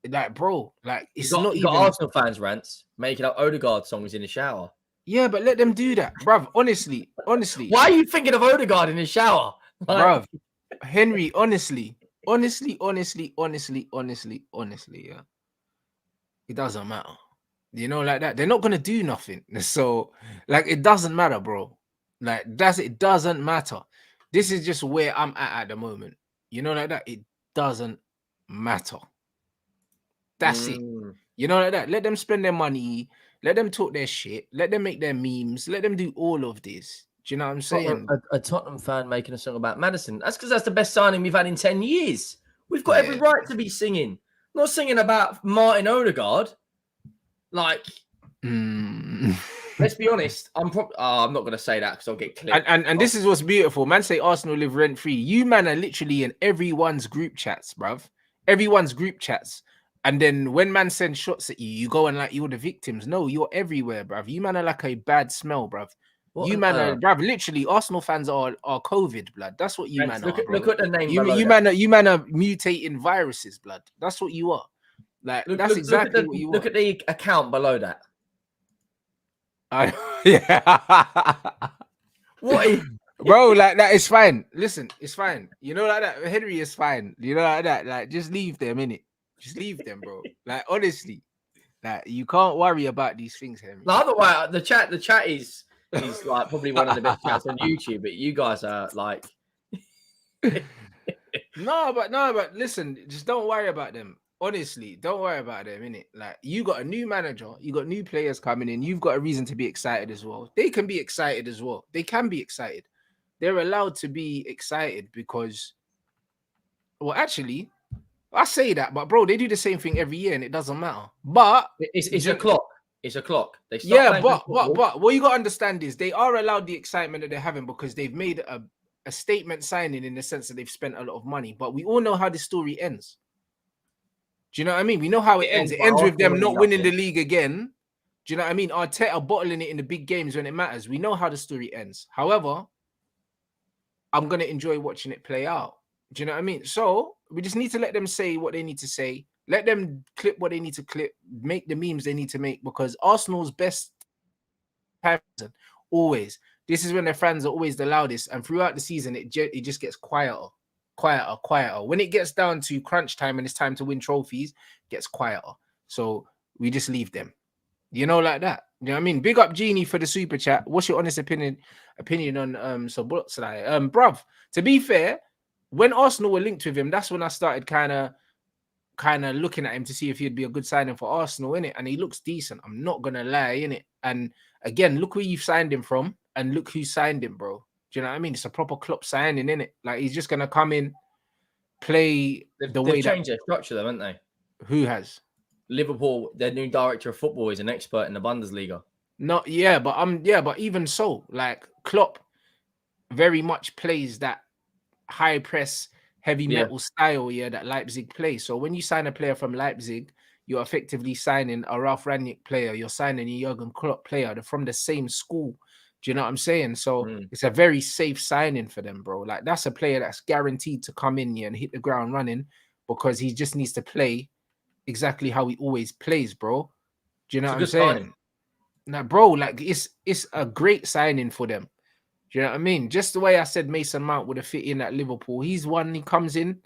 like, bro, like You it's got not you got even. Arsenal fans, Rants, making up Odegaard songs in the shower. Yeah, but let them do that, bruv. Honestly, Why are you thinking of Odegaard in the shower? Like, bruv, Henry, honestly, yeah, it doesn't matter. You know, like that. They're not gonna do nothing. So, like, it doesn't matter, bro. Like, it doesn't matter. This is just where I'm at the moment. You know, like that. It doesn't matter. That's it. mm. You know, like that. Let them spend their money. Let them talk their shit. Let them make their memes. Let them do all of this. Do you know what I'm saying? A Tottenham fan making a song about Maddison. That's because that's the best signing we've had in 10 years. We've got every Yeah. right to be singing. Not singing about Martin Odegaard. Like, let's be honest. I'm not going to say that because I'll get clipped. And this is what's beautiful. Man say Arsenal live rent free. You man are literally in everyone's group chats, bruv. Everyone's group chats. And then when man sends shots at you, you go and like you're the victims. No, you're everywhere, bruv. You man are like a bad smell, bruv. You man are, bruv. Literally, Arsenal fans are COVID, blood. That's what you man are, bro. Look at the name. You man are mutating viruses, blood. That's what you are. Like, that's exactly what you are. Look at the account below that. Yeah. What? Bro, like that is fine. Listen, it's fine. You know, like that. Henry is fine. You know, like that. Like, just leave them in it. Just leave them, bro. Like, honestly, like, you can't worry about these things, Henry. No, otherwise, the chat is like probably one of the best chats on YouTube. But you guys are like, no, but listen, just don't worry about them. Honestly, don't worry about them, innit? Like, you got a new manager, you got new players coming in, you've got a reason to be excited as well. They can be excited as well. They can be excited. They're allowed to be excited because, well, actually, I say that, but bro, they do the same thing every year and it doesn't matter. But it's a clock. It's a clock. They start but what you got to understand is they are allowed the excitement that they're having because they've made a statement signing in the sense that they've spent a lot of money. But we all know how the story ends. Do you know what I mean? We know how it ends. It ends with them not winning the league again. Do you know what I mean? Arteta bottling it in the big games when it matters. We know how the story ends. However, I'm going to enjoy watching it play out. Do you know what I mean? So we just need to let them say what they need to say. Let them clip what they need to clip. Make the memes they need to make, because Arsenal's best time always. This is when their fans are always the loudest. And throughout the season, it just gets quieter. When it gets down to crunch time and it's time to win trophies, it gets quieter. So we just leave them. You know, like that. You know what I mean? Big up Genie for the super chat. What's your honest opinion on so bruv, to be fair, when Arsenal were linked with him, that's when I started kind of looking at him to see if he'd be a good signing for Arsenal, innit? And he looks decent. I'm not gonna lie, innit? And again, look where you've signed him from and look who signed him, bro. Do you know what I mean? It's a proper Klopp signing, innit? Like, he's just gonna come in, play the way they've changed their structure, though, haven't they? Who has? Liverpool, their new director of football is an expert in the Bundesliga. But even so, like, Klopp very much plays that high press, heavy metal style, that Leipzig play. So when you sign a player from Leipzig, you're effectively signing a Ralf Rangnick player, you're signing a Jurgen Klopp player. They're from the same school. Do you know what I'm saying? So it's a very safe signing for them, bro. Like, that's a player that's guaranteed to come in here and hit the ground running, because he just needs to play exactly how he always plays, bro. Do you know what I'm saying? Now, bro, like, it's a great signing for them. Do you know what I mean? Just the way I said Mason Mount would have fit in at Liverpool. He's one, he comes in. Do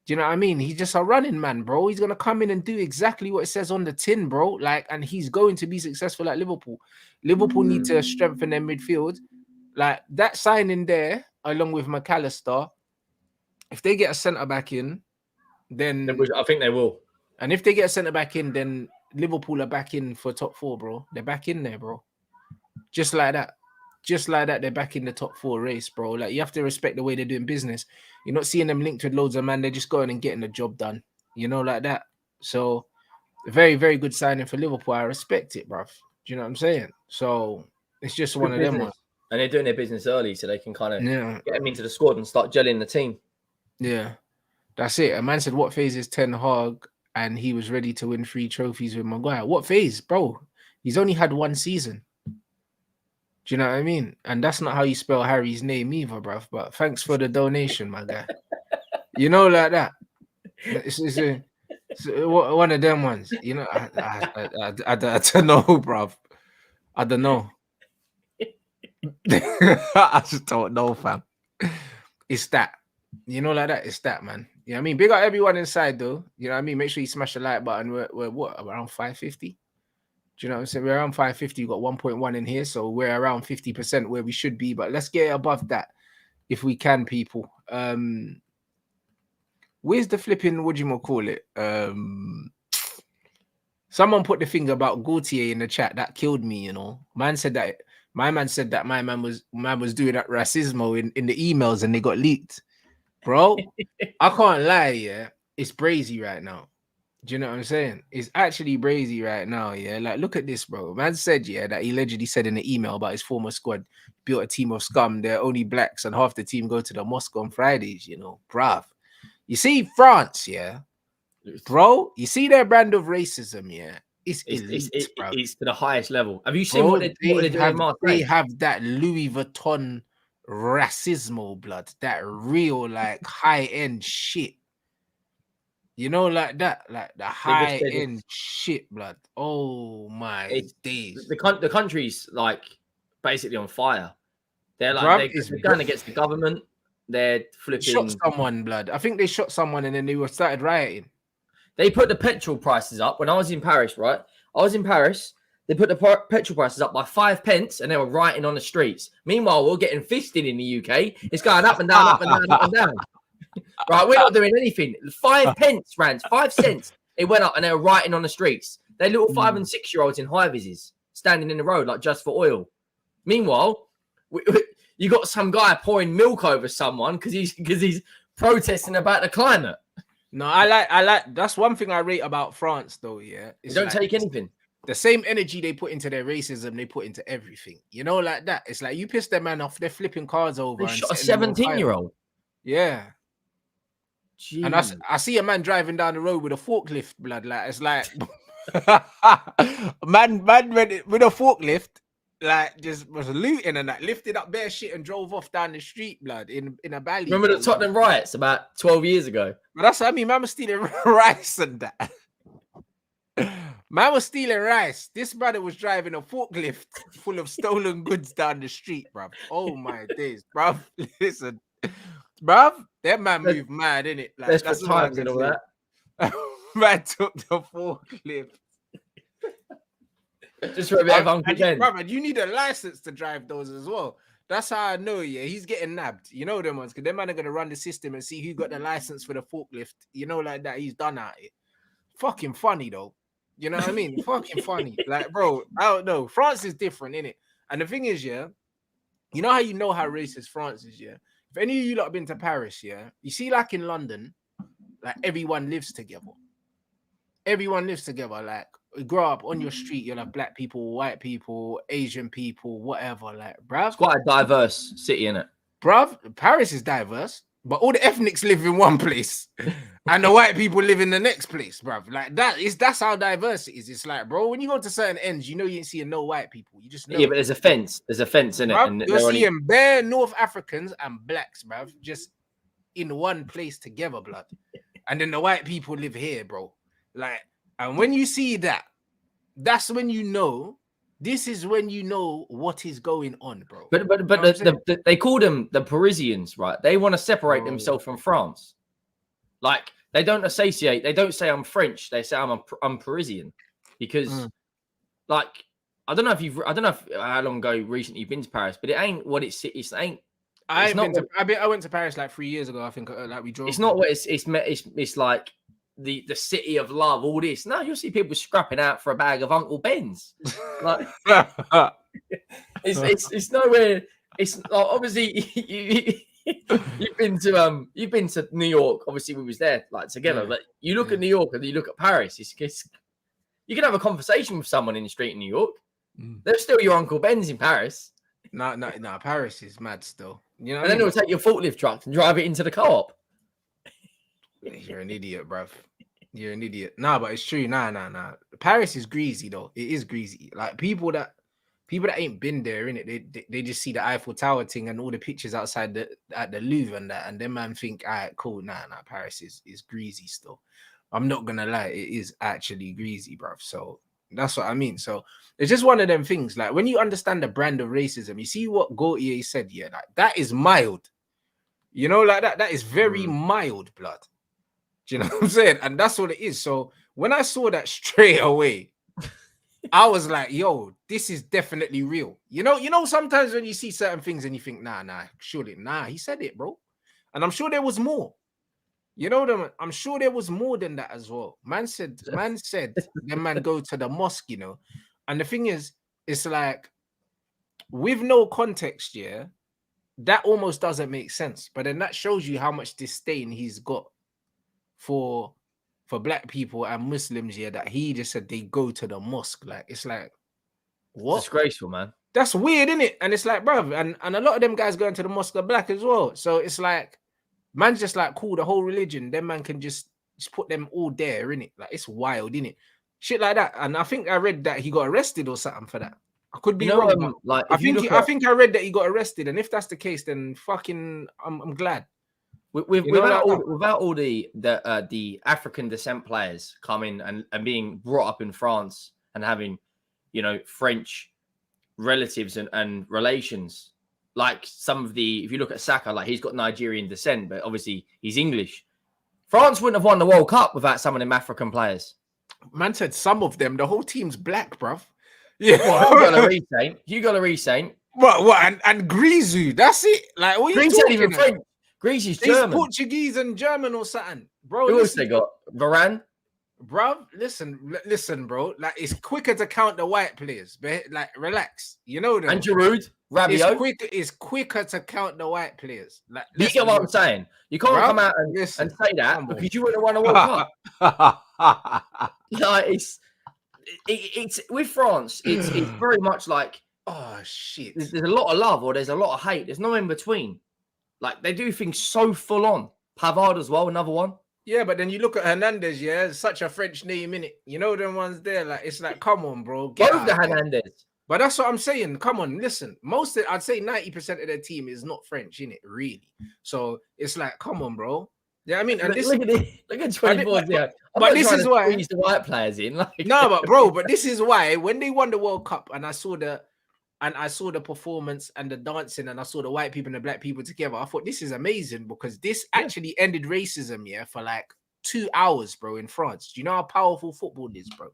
you know what I mean? He's just a running man, bro. He's going to come in and do exactly what it says on the tin, bro. Like, and he's going to be successful at Liverpool. Liverpool need to strengthen their midfield. Like, that signing there, along with McAllister, if they get a centre back in, then I think they will. And if they get a centre back in, then Liverpool are back in for top 4, bro. They're back in there, bro. Just like that. Just like that, they're back in the top 4 race, bro. Like, you have to respect the way they're doing business. You're not seeing them linked with loads of man. They're just going and getting the job done, like that. So, very, very good signing for Liverpool. I respect it, bruv. Do you know what I'm saying? So, it's just one of them ones. And they're doing their business early, so they can kind of get them into the squad and start gelling the team. Yeah, that's it. A man said, what phase is Ten Hag? And he was ready to win 3 trophies with Maguire. What phase, bro? He's only had 1 season. Do you know what I mean? And that's not how you spell Harry's name either, bruv. But thanks for the donation, my guy. Like that. It's one of them ones. I don't know, bruv. I don't know. I just don't know, fam. It's that. Like that. It's that, man. You know what I mean? Big up everyone inside, though. You know what I mean? Make sure you smash the like button. We're what? Around 550? Do you know what I'm saying? We're around 550. We've got 1.1 in here. So we're around 50% where we should be. But let's get above that if we can, people. Where's the flipping, what do you call it? Someone put the thing about Gautier in the chat. That killed me, Man said that. My man said that my man was doing that racismo in the emails and they got leaked. Bro, I can't lie, yeah. It's brazy right now. Do you know what I'm saying? It's actually brazy right now, yeah. Like, look at this, bro. Man said, yeah, that he allegedly said in the email about his former squad, built a team of scum. They're only blacks and half the team go to the mosque on Fridays, bruv. You see France, yeah, bro. You see their brand of racism, yeah. It's elite, bruv. It's to the highest level. Have you seen what they're doing in Marseille? They have that Louis Vuitton racismo blood, that real like high-end shit. Like that, like the high-end shit, blood. Oh my days! The country's like basically on fire. They're like they're going against the government. They're flipping. Shot someone, blood. I think they shot someone and then they started rioting. They put the petrol prices up when I was in Paris. Right, I was in Paris. They put the petrol prices up by 5 pence, and they were rioting on the streets. Meanwhile, we're getting fisted in the UK. It's going up and down, up and down, up and down. Right, we're not doing anything. 5 pence, Rants, 5 cents. It went up and they were rioting on the streets. They little 5 and 6 year olds in high vises standing in the road like just for oil. Meanwhile, you got some guy pouring milk over someone because he's protesting about the climate. No, I like. That's one thing I rate about France, though. Yeah, they don't take anything. The same energy they put into their racism, they put into everything. Like that. It's like you piss their man off, they're flipping cars over. They shot a 17-year-old. Yeah. Jeez. And I see a man driving down the road with a forklift, blood. Like, it's like man with a forklift, like just was looting and that, lifted up bare shit and drove off down the street, blood, in a valley. Remember the Tottenham riots about 12 years ago? But that's what I mean. Man was stealing rice and that. Man was stealing rice. This brother was driving a forklift full of stolen goods down the street, bruv. Oh my days, bruv. Listen, bruv, that man moved mad, innit? Like, that's times and all that. Man took the forklift. Just for a bit of Uncle Ben. Brother, you need a license to drive those as well. That's how I know, yeah, he's getting nabbed. You know them ones, because them man are going to run the system and see who got the license for the forklift. Like that, he's done at it. Fucking funny, though. You know what I mean? Fucking funny. Like, bro, I don't know. France is different, innit? And the thing is, yeah, you know how racist France is, yeah? If any of you lot have been to Paris, yeah, you see, like in London, like everyone lives together. Everyone lives together. Like, you grow up on your street, you'll have black people, white people, Asian people, whatever. Like, bruv. It's quite a diverse city, innit? Bruv, Paris is diverse, but all the ethnics live in one place and the white people live in the next place, bruv. Like, that's how diverse it is. It's like, bro, when you go to certain ends, you ain't seeing no white people. You just know. Yeah, but there's a fence. There's a fence in it. And you're seeing bare North Africans and blacks, bruv, just in one place together, blood. And then the white people live here, bro. Like, and when you see that, that's when you know. This is when you know what is going on, bro. But they call them the Parisians, right? They want to separate themselves from France. Like, they don't associate. They don't say I'm French. They say I'm Parisian, because, like, I don't know how long ago recently you've been to Paris, but it ain't what it ain't. I went to Paris like 3 years ago. I think like we drove. It's not what it's like the city of love. All this. No, you'll see people scrapping out for a bag of Uncle Ben's. Like it's nowhere. It's like, obviously you've been to New York. Obviously we was there like together. But you look at New York and you look at Paris. It's you can have a conversation with someone in the street in New York. They're still your Uncle Ben's in Paris. No, Paris is mad still. You know, and then they'll take your forklift truck and drive it into the co-op. You're an idiot, bruv. You're an idiot. Nah, but it's true. Nah. Paris is greasy though. It is greasy. Like people that ain't been there, innit? They just see the Eiffel Tower thing and all the pictures outside at the Louvre and that, and them man think, all right, cool. Nah. Paris is greasy still. I'm not gonna lie, it is actually greasy, bruv. So that's what I mean. So it's just one of them things. Like when you understand the brand of racism, you see what Gautier said, yeah, like that is mild. You know, like that is very mild, blood. Do you know what I'm saying? And that's what it is. So when I saw that straight away, I was like, yo, this is definitely real. You know, sometimes when you see certain things and you think, nah, surely, he said it, bro. And I'm sure there was more. You know, I'm sure there was more than that as well. Man said, the man go to the mosque, you know. And the thing is, it's like, with no context, yeah, that almost doesn't make sense. But then that shows you how much disdain he's got for black people and Muslims, yeah, that he just said they go to the mosque. Like, it's like, what? It's disgraceful, man. That's weird, isn't it? And it's like, bruv, and a lot of them guys going to the mosque are black as well. So it's like, man's just like, cool, the whole religion, them man can just put them all there, innit? Like, it's wild, innit? Shit like that. And I think I read that he got arrested or something for that. I could be wrong. Like, I think I read that he got arrested. And if that's the case, then fucking, I'm glad. Without all the African descent players coming and being brought up in France and having, you know, French relatives and relations, like some of the, if you look at Saka, like he's got Nigerian descent, but obviously he's English. France wouldn't have won the World Cup without some of them African players. Man said some of them. The whole team's black, bruv. Yeah. Hugo Lloris ain't. What? And Grisou. That's it. Like, what are you talking even French. Greasy's German. Portuguese and German or something. Bro, who else they got? Varane? Bro, listen, bro. Like, it's quicker to count the white players. But, like, relax. You know that. And Giroud, Rabiot. It's quicker to count the white players. Like, you get what I'm saying? You can't come out and say that because you wouldn't have won a World Cup. Like, it's with France, it's very much like, oh, shit. There's a lot of love or there's a lot of hate. There's no in between. Like, they do things so full on. Pavard as well, another one. Yeah, but then you look at Hernandez, yeah, it's such a French name, innit? You know them ones there, like, it's like, come on, bro. Both the Hernandez. But that's what I'm saying. Come on, listen. I'd say 90% of their team is not French, innit? Really. So it's like, come on, bro. Yeah, I mean, and look at 24. But this is why the white players in. Like, no, but this is why when they won the World Cup and I saw the performance and the dancing and I saw the white people and the black people together, I thought this is amazing because this actually ended racism, yeah, for like 2 hours, bro, in France. Do you know how powerful football is, bro?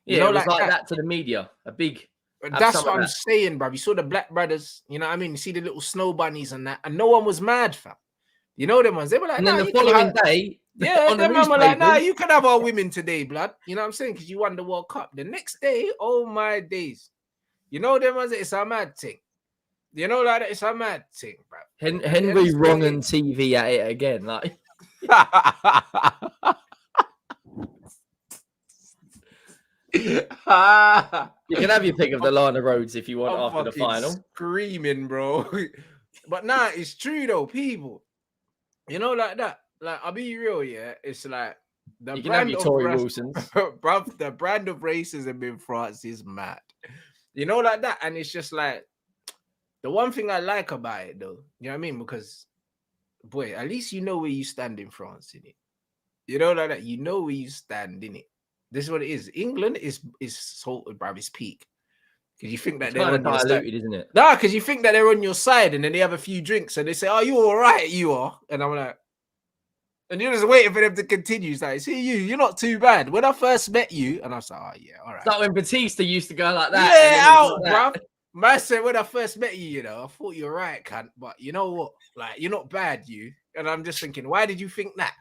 You know, it was like that to the media. That's what I'm saying, bro. You saw the black brothers, you know what I mean? You see the little snow bunnies and that, and no one was mad, fam. You know them ones. They were like, and then the following day, yeah, them man were like, nah, you can have our women today, blood. You know what I'm saying? Because you won the World Cup. The next day, oh my days. You know them ones, it's a mad thing. You know, like it's a mad thing, bro. Henry wrong on TV at it again, like. You can have your pick of the Lana Rhodes if you want after the final. Screaming, bro. But nah, it's true though, people. You know, like that. Like, I'll be real, yeah. It's like you can have your Tory Wilsons. Bruv, the brand of racism in France is mad. You know, like that. And it's just like the one thing I like about it, though. You know what I mean? Because, boy, at least you know where you stand in France, innit? You know, like that. You know where you stand, innit? This is what it is. England is salted, bruv. It's peak. Because you think that they're on your side, isn't it? Nah, because you think that they're on your side, and then they have a few drinks, and they say, "Oh, you all right? You are." And I'm like, and you're just waiting for them to continue. It's like, see, you're not too bad. When I first met you, and I was like, "Oh yeah, all right." It's like when Batista used to go like that. Yeah, out, bro. Man said when I first met you, you know, I thought you were right, cunt. But you know what? Like, you're not bad, you. And I'm just thinking, why did you think that?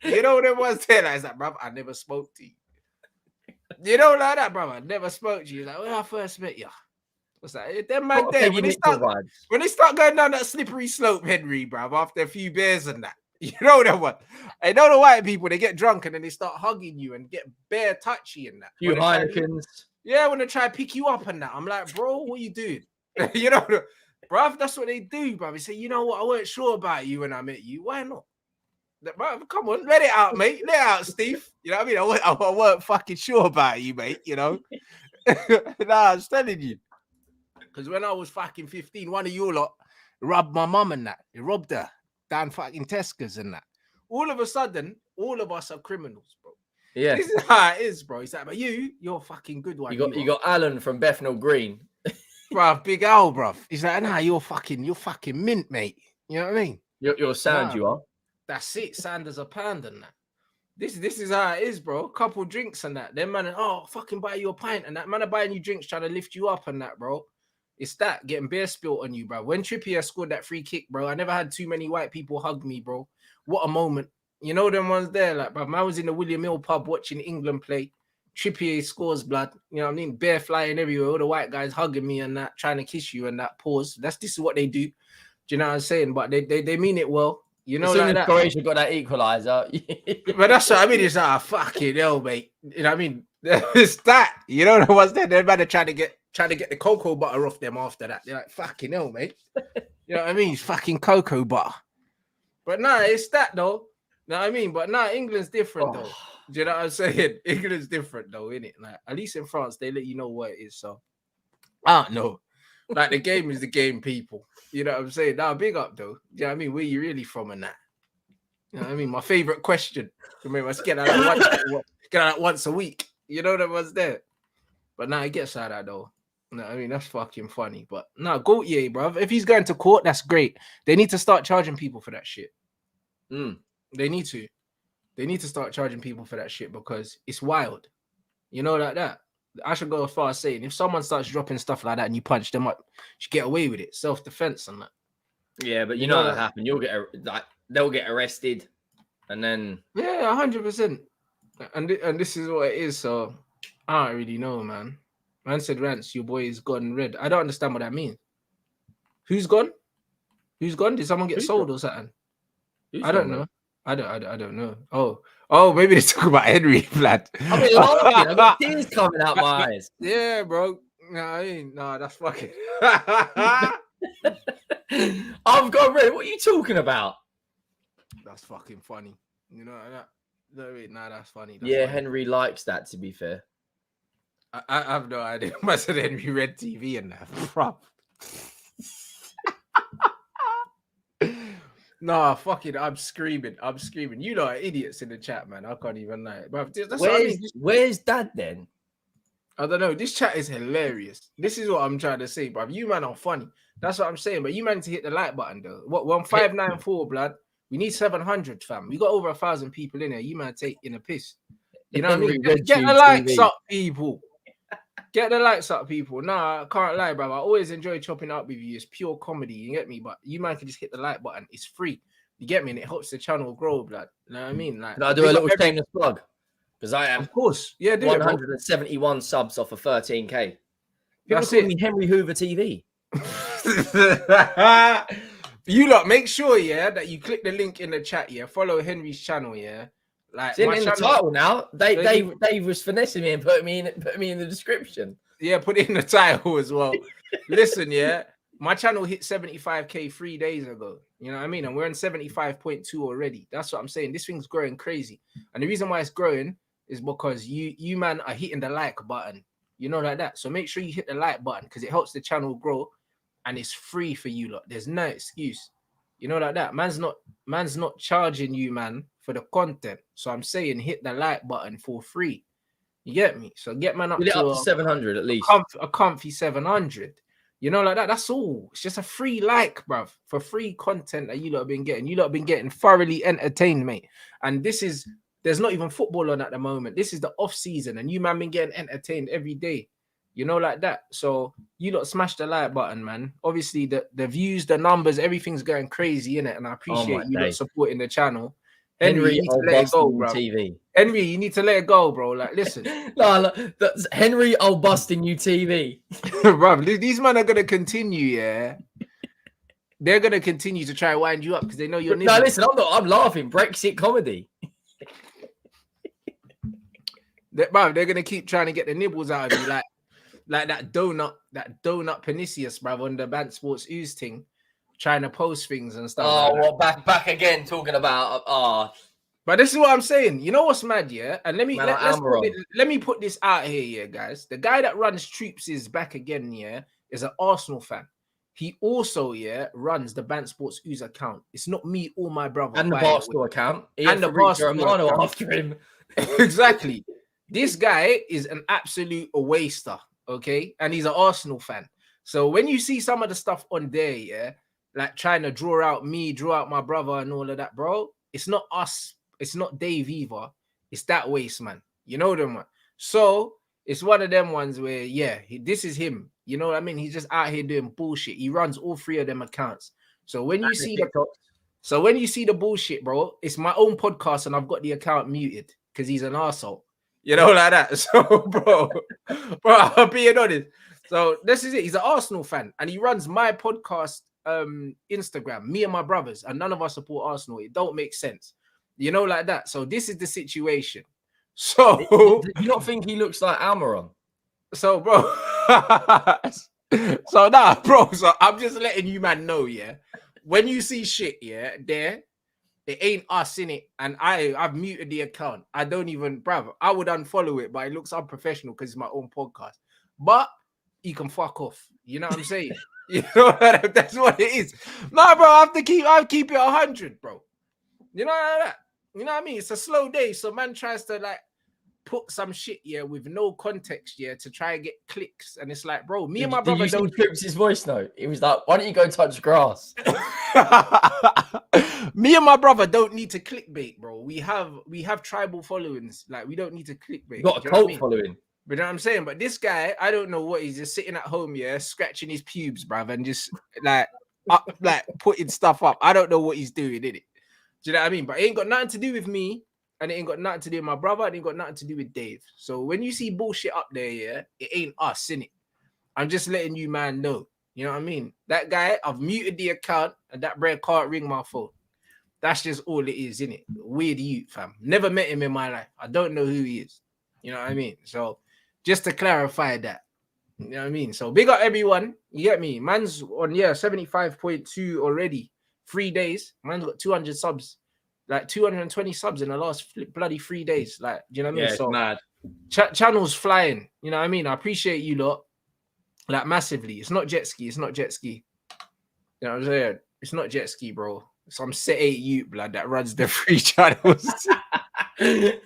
You know, there was there. Like, that, bruv, I never spoke to you. You know, like that, brother. I never spoke to you. Like, when I first met you. What's that? Them man there, when they start going down that slippery slope, Henry, bruv, after a few beers and that. You know that one. I know the white people, they get drunk and then they start hugging you and get bare touchy and that. Few Heinekens. Yeah, when they try to pick you up and that. I'm like, bro, what are you doing? You know, bruv, that's what they do, bruv. They say, you know what, I weren't sure about you when I met you. Why not? Bruv, come on, let it out, mate. Let it out, Steve. You know what I mean? I weren't fucking sure about you, mate, you know? Nah, I was telling you. Because when I was fucking 15, one of you lot robbed my mum and that. They robbed her down fucking Tesco's and that. All of a sudden, all of us are criminals, bro. Yeah. This is how it is, bro. It's like, but you're a fucking good one. You got Alan from Bethnal Green. Bruv, Big Al, bruv. He's like, nah, you're fucking mint, mate. You know what I mean? You're sound, you are. That's it. Sanders a pound and that. This is how it is, bro. Couple drinks and that. Them man, fucking buy you a pint and that. Man are buying you drinks trying to lift you up and that, bro. It's that getting beer spilt on you, bro. When Trippier scored that free kick, bro, I never had too many white people hug me, bro. What a moment. You know them ones there, like, bro. I was in the William Hill pub watching England play. Trippier scores, blood. You know what I mean? Bear flying everywhere. All the white guys hugging me and that, trying to kiss you and that. Pause. This is what they do. Do you know what I'm saying? But they mean it well. You know, like that. Croatia got that equalizer. But that's what I mean. It's like, fucking hell, mate. You know what I mean? It's that. You know what was there? They're about to try to get the cocoa butter off them after that. They're like, fucking hell, mate. You know what I mean? It's fucking cocoa butter. But nah, it's that though. You know what I mean? But nah, England's different though. Do you know what I'm saying? England's different though, innit? Like, at least in France, they let you know what it is. So I don't know. Like, the game is the game, people. You know what I'm saying? Now, big up though. Do you know what I mean? Where you really from and that? You know what I mean? My favorite question. I mean, let's get that once a week. You know that was there. But now, it gets out of that though. No, I mean, that's fucking funny. But no, Gaultier, bruv. If he's going to court, that's great. They need to start charging people for that shit. They need to. They need to start charging people for that shit because it's wild. You know, like that. I should go as far as saying if someone starts dropping stuff like that and you punch them up, you should get away with it. Self-defense and that. Yeah, but you know what'll happen. They'll get arrested and then. Yeah, 100%. And this is what it is. So I don't really know, man. Man said, Rants, your boy is gone red. I don't understand what that means. Who's gone? Who's gone? Did someone get sold or something? I don't know. I don't know. Oh, maybe they're talking about Henry, lad. I mean, I've got tears coming out my eyes. Yeah, bro. No, that's fucking. I've got red. What are you talking about? That's fucking funny. You know that. No, that's funny. That's funny. Henry likes that. To be fair, I have no idea. I said Henry Red TV and that. No, fuck it. I'm screaming. You lot are idiots in the chat, man. I can't even lie. But where's Dad then? I don't know. This chat is hilarious. This is what I'm trying to say, bruv. You man are funny. That's what I'm saying. But you man to hit the like button though. What 1594, blood? We need 700, fam. We got over 1,000 people in here. You man taking a piss. You know what I mean? Get the likes up, people. Get the likes up, people. Nah, I can't lie, bro. I always enjoy chopping up with you. It's pure comedy, you get me? But you man can just hit the like button. It's free. You get me? And it helps the channel grow, blood. You know what I mean? Like, can I do a little shameless plug? Because I am, of course. Yeah, do 171 subs off of 13K. People That's call me Henry Hoover TV. You lot, make sure, yeah, that you click the link in the chat, yeah. Follow Henry's channel, yeah. Like, it's in the title now. Dave was finessing me and put me in the description. Yeah, put it in the title as well. Listen, my channel hit 75K 3 days ago. You know what I mean? And we're on 75.2 already. That's what I'm saying. This thing's growing crazy. And the reason why it's growing is because you man are hitting the like button. You know, like that. So make sure you hit the like button because it helps the channel grow and it's free for you lot. There's no excuse. You know, like that. Man's not charging you, man, for the content. So I'm saying hit the like button for free. You get me? So get man up to 700 at least. A comfy 700. You know, like that. That's all. It's just a free like, bruv, for free content that you lot have been getting. You lot have been getting thoroughly entertained, mate. And there's not even football on at the moment. This is the off season, and you man been getting entertained every day. You know, like that. So you lot smash the like button, man. Obviously, the views, the numbers, everything's going crazy, innit? And I appreciate you lot supporting the channel. Henry, you need to let it go, bro. TV. Henry, you need to let it go, bro. Like, listen. No, that's Henry, I'll busting you TV. Bro, these men are gonna continue, yeah. They're gonna continue to try and wind you up because they know you're No, listen, I'm laughing. Brexit comedy. Bro, they're gonna keep trying to get the nibbles out of you, like that donut Panisius, bro, on the Bant Sports Ooze thing, trying to post things and stuff. Oh, like what back again talking about But this is what I'm saying. You know what's mad, yeah? And let me put this out here, yeah, guys. The guy that runs Troops is back again, yeah, is an Arsenal fan. He also, yeah, runs the Bant Sports Ooze account. It's not me or my brother. And the Barstool account. And the Barstool account. After him. Exactly. This guy is an absolute waster, okay? And he's an Arsenal fan. So when you see some of the stuff on there, yeah, like trying to draw out me, draw out my brother and all of that, bro, it's not us. It's not Dave either. It's that waste, man. You know them, man. So it's one of them ones where, yeah, this is him. You know what I mean? He's just out here doing bullshit. He runs all three of them accounts. So when you see the bullshit, bro, it's my own podcast and I've got the account muted because he's an arsehole. You know, like that. So, bro, I'm being honest. So this is it. He's an Arsenal fan and he runs my podcast Instagram, me and my brothers, and none of us support Arsenal. It don't make sense. You know, like that. So this is the situation. So do you not think he looks like Almiron? So, bro. So nah, bro. So I'm just letting you man know, yeah. When you see shit, yeah, there, it ain't us in it. And I've muted the account. I don't even, bruv, I would unfollow it, but it looks unprofessional because it's my own podcast. But you can fuck off. You know what I'm saying? You know, that's what it is. Nah, bro, I keep it 100, bro. You know like that. You know what I mean? It's a slow day, so man tries to like put some shit here with no context here to try and get clicks, and it's like, bro, me and my brother don't. Did his voice note? It was like, why don't you go touch grass? Me and my brother don't need to clickbait, bro. We have tribal followings. Like, we don't need to clickbait. You got a cult following. But you know what I'm saying? But this guy, I don't know what he's just sitting at home, yeah, scratching his pubes, bruv, and just like putting stuff up. I don't know what he's doing, innit? Do you know what I mean? But it ain't got nothing to do with me, and it ain't got nothing to do with my brother, and it ain't got nothing to do with Dave. So when you see bullshit up there, yeah, it ain't us, innit? I'm just letting you man know. You know what I mean? That guy, I've muted the account, and that bread can't ring my phone. That's just all it is, innit? Weird youth, fam. Never met him in my life. I don't know who he is. You know what I mean? So just to clarify that. You know what I mean? So big up everyone. You get me? Man's on 75.2 already. 3 days. Man's got 200 subs. Like 220 subs in the last bloody 3 days. Like, do you know what I mean? Yeah, so mad. Channel's flying. You know what I mean? I appreciate you lot. Like massively. It's not jet ski. It's not jet ski. You know what I'm saying? It's not jet ski, bro. Some set 8 youth blood that runs the free channels. I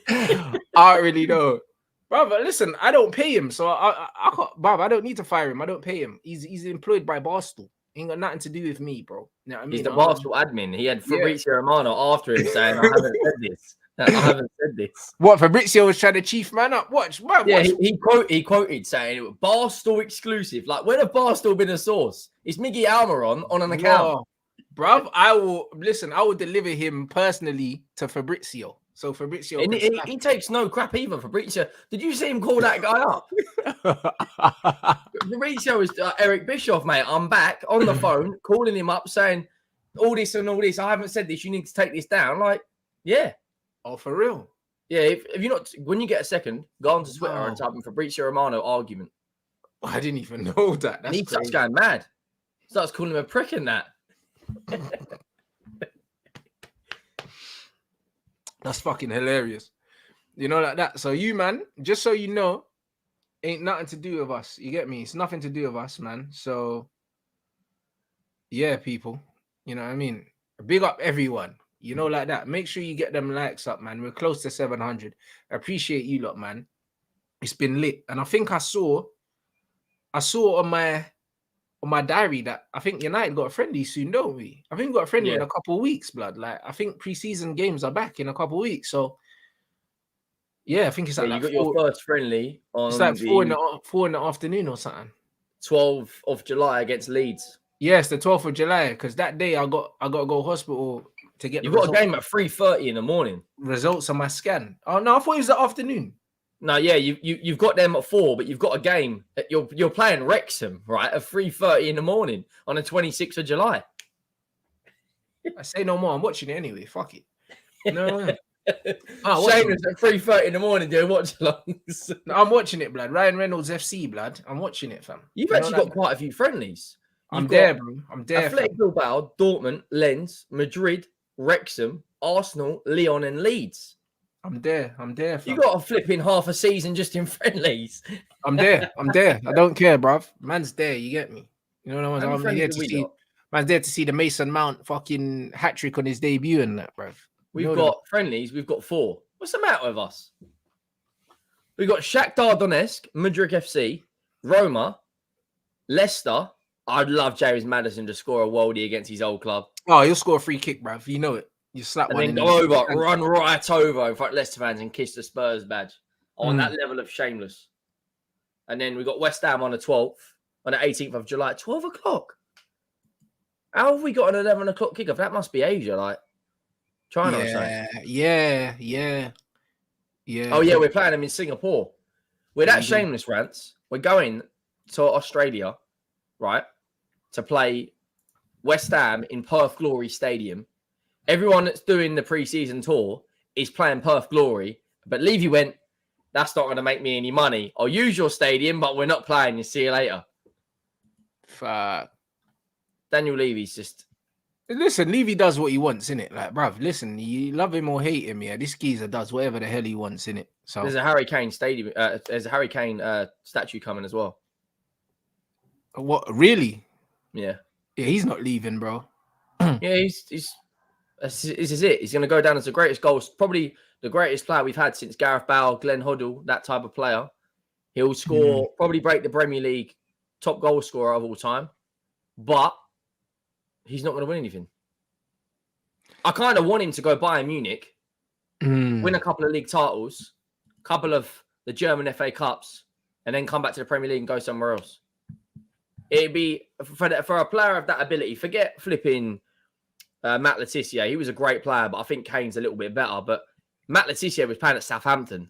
don't really know. Brother, listen, I don't pay him, so I can't, Bob, I don't need to fire him. I don't pay him. He's employed by Barstool. Ain't got nothing to do with me, bro. You know what I mean? He's the Barstool admin. He had Fabrizio Romano after him saying, I haven't said this. I haven't said this. What, Fabrizio was trying to chief man up? Watch. Yeah, he quoted saying, Barstool exclusive. Like, when have Barstool been a source? It's Miggy Almiron on an account. Bruv, I will deliver him personally to Fabrizio. So Fabrizio, he takes no crap either. Fabrizio, did you see him call that guy up? Fabrizio is Eric Bischoff, mate. I'm back on the phone, calling him up, saying all this and all this. I haven't said this. You need to take this down. Like, yeah. Oh, for real? Yeah. If you're not, when you get a second, go on to Twitter and type in Fabrizio Romano argument. I didn't even know that. He starts going mad. Starts calling him a prick and that. That's fucking hilarious. You know, like that. So you, man, just so you know, ain't nothing to do with us. You get me? It's nothing to do with us, man. So, yeah, people. You know what I mean? Big up everyone. You know, like that. Make sure you get them likes up, man. We're close to 700. I appreciate you lot, man. It's been lit. And I think I saw on my diary that I think United got a friendly soon, don't we? I think we got a friendly in a couple of weeks, blood. Like, I think preseason games are back in a couple of weeks. So Yeah, I think it's Yeah, like you that got your first friendly It's on like the 4 in the afternoon or something. 12th of July against Leeds. Yes, the 12th of July. Because that day I got to go hospital to get You've the got a game at 3:30 in the morning. results on my scan. Oh no, I thought it was the afternoon. No, yeah, you've got them at 4, but you've got a game. You're playing Wrexham, right, at 3:30 in the morning on the 26th of July. I say no more. I'm watching it anyway. Fuck it. No. Shameless at 3:30 in the morning doing watch-alongs. I'm watching it, blood. Ryan Reynolds FC, blood. I'm watching it, fam. You've actually got quite a few friendlies. I'm there, bro. I'm there. Athletic Bilbao, Dortmund, Lens, Madrid, Wrexham, Arsenal, Lyon, and Leeds. I'm there. Fam. You got a flipping half a season just in friendlies. I'm there. I don't care, bruv. Man's there. You get me? You know what I'm here to see. Man's there to see the Mason Mount fucking hat trick on his debut and that, bruv. We've got friendlies. We've got 4. What's the matter with us? We've got Shakhtar Donetsk, Madrid FC, Roma, Leicester. I'd love James Maddison to score a worldie against his old club. Oh, he'll score a free kick, bruv. You know it. You slap and one then go over, run right over in front of Leicester fans and kiss the Spurs badge. On that level of shameless. And then we got West Ham on the 12th, on the 18th of July, 12 o'clock. How have we got an 11 o'clock kickoff? That must be Asia, like China or something. Yeah. Oh, yeah, we're playing them in Singapore. We're that shameless, Rants. We're going to Australia, right, to play West Ham in Perth Glory Stadium. Everyone that's doing the pre-season tour is playing Perth Glory, but Levy went, that's not going to make me any money. I'll use your stadium, but we're not playing. You see you later. Fuck. Daniel Levy's just... Listen, Levy does what he wants, innit? Like, bruv, listen, you love him or hate him, yeah. This geezer does whatever the hell he wants, innit? So there's a Harry Kane stadium. There's a Harry Kane statue coming as well. What? Really? Yeah. Yeah, he's not leaving, bro. Yeah, he's this is it. He's going to go down as the greatest goal, probably the greatest player we've had since Gareth Bale, Glenn Hoddle, that type of player. He'll score, probably break the Premier League top goal scorer of all time, but he's not going to win anything. I kind of want him to go Bayern Munich, win a couple of league titles, a couple of the German FA Cups, and then come back to the Premier League and go somewhere else. It'd be, for a player of that ability, forget flipping Matt Letizia. He was a great player, but I think Kane's a little bit better. But Matt Letizia was playing at Southampton.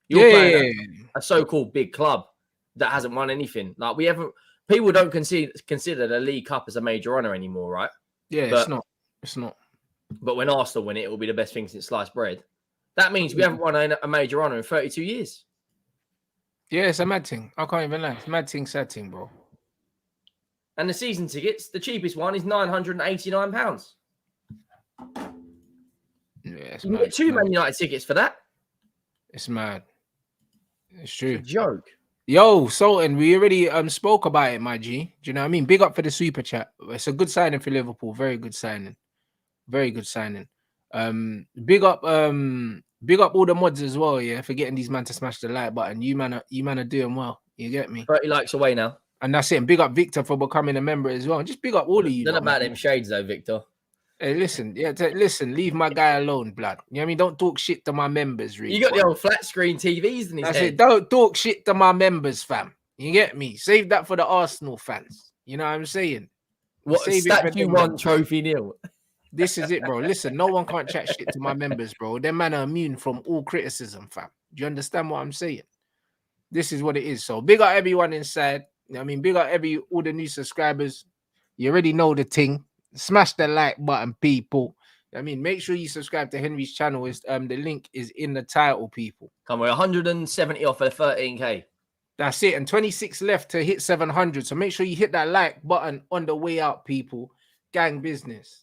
You're playing at a so-called big club that hasn't won anything. Like people don't consider the League Cup as a major honour anymore, right? Yeah, but, it's not. But when Arsenal win it, it will be the best thing since sliced bread. That means we haven't won a major honour in 32 years. Yeah, it's a mad thing. I can't even lie. It's a mad thing, sad thing, bro. And the season tickets, the cheapest one is £989. Yeah, you can get 2 Man United tickets for that. It's mad. It's true. It's a joke. Yo, Sultan, we already spoke about it, my G. Do you know what I mean? Big up for the super chat. It's a good signing for Liverpool. Very good signing. Very good signing. Big up all the mods as well, yeah, for getting these man to smash the like button. You man are doing well. You get me? 30 likes away now. And that's it. And big up Victor for becoming a member as well. And just big up all of you. None about them shades though, Victor. Hey, listen, leave my guy alone, blood. You know what I mean? Don't talk shit to my members, really. You got the old flat screen TVs in his That's head. it. Don't talk shit to my members, fam. You get me? Save that for the Arsenal fans. You know what I'm saying? What, statue 1, trophy 0. This is it, bro. Listen, no one can't chat shit to my members, bro. Them man are immune from all criticism, fam. Do you understand what I'm saying? This is what it is. So big up everyone inside. I mean, big up all the new subscribers. You already know the thing. Smash the like button, people. I mean, make sure you subscribe to Henry's channel. The link is in the title, people. Come, we're 170 off for 13k. That's it. And 26 left to hit 700. So make sure you hit that like button on the way out, people. Gang business.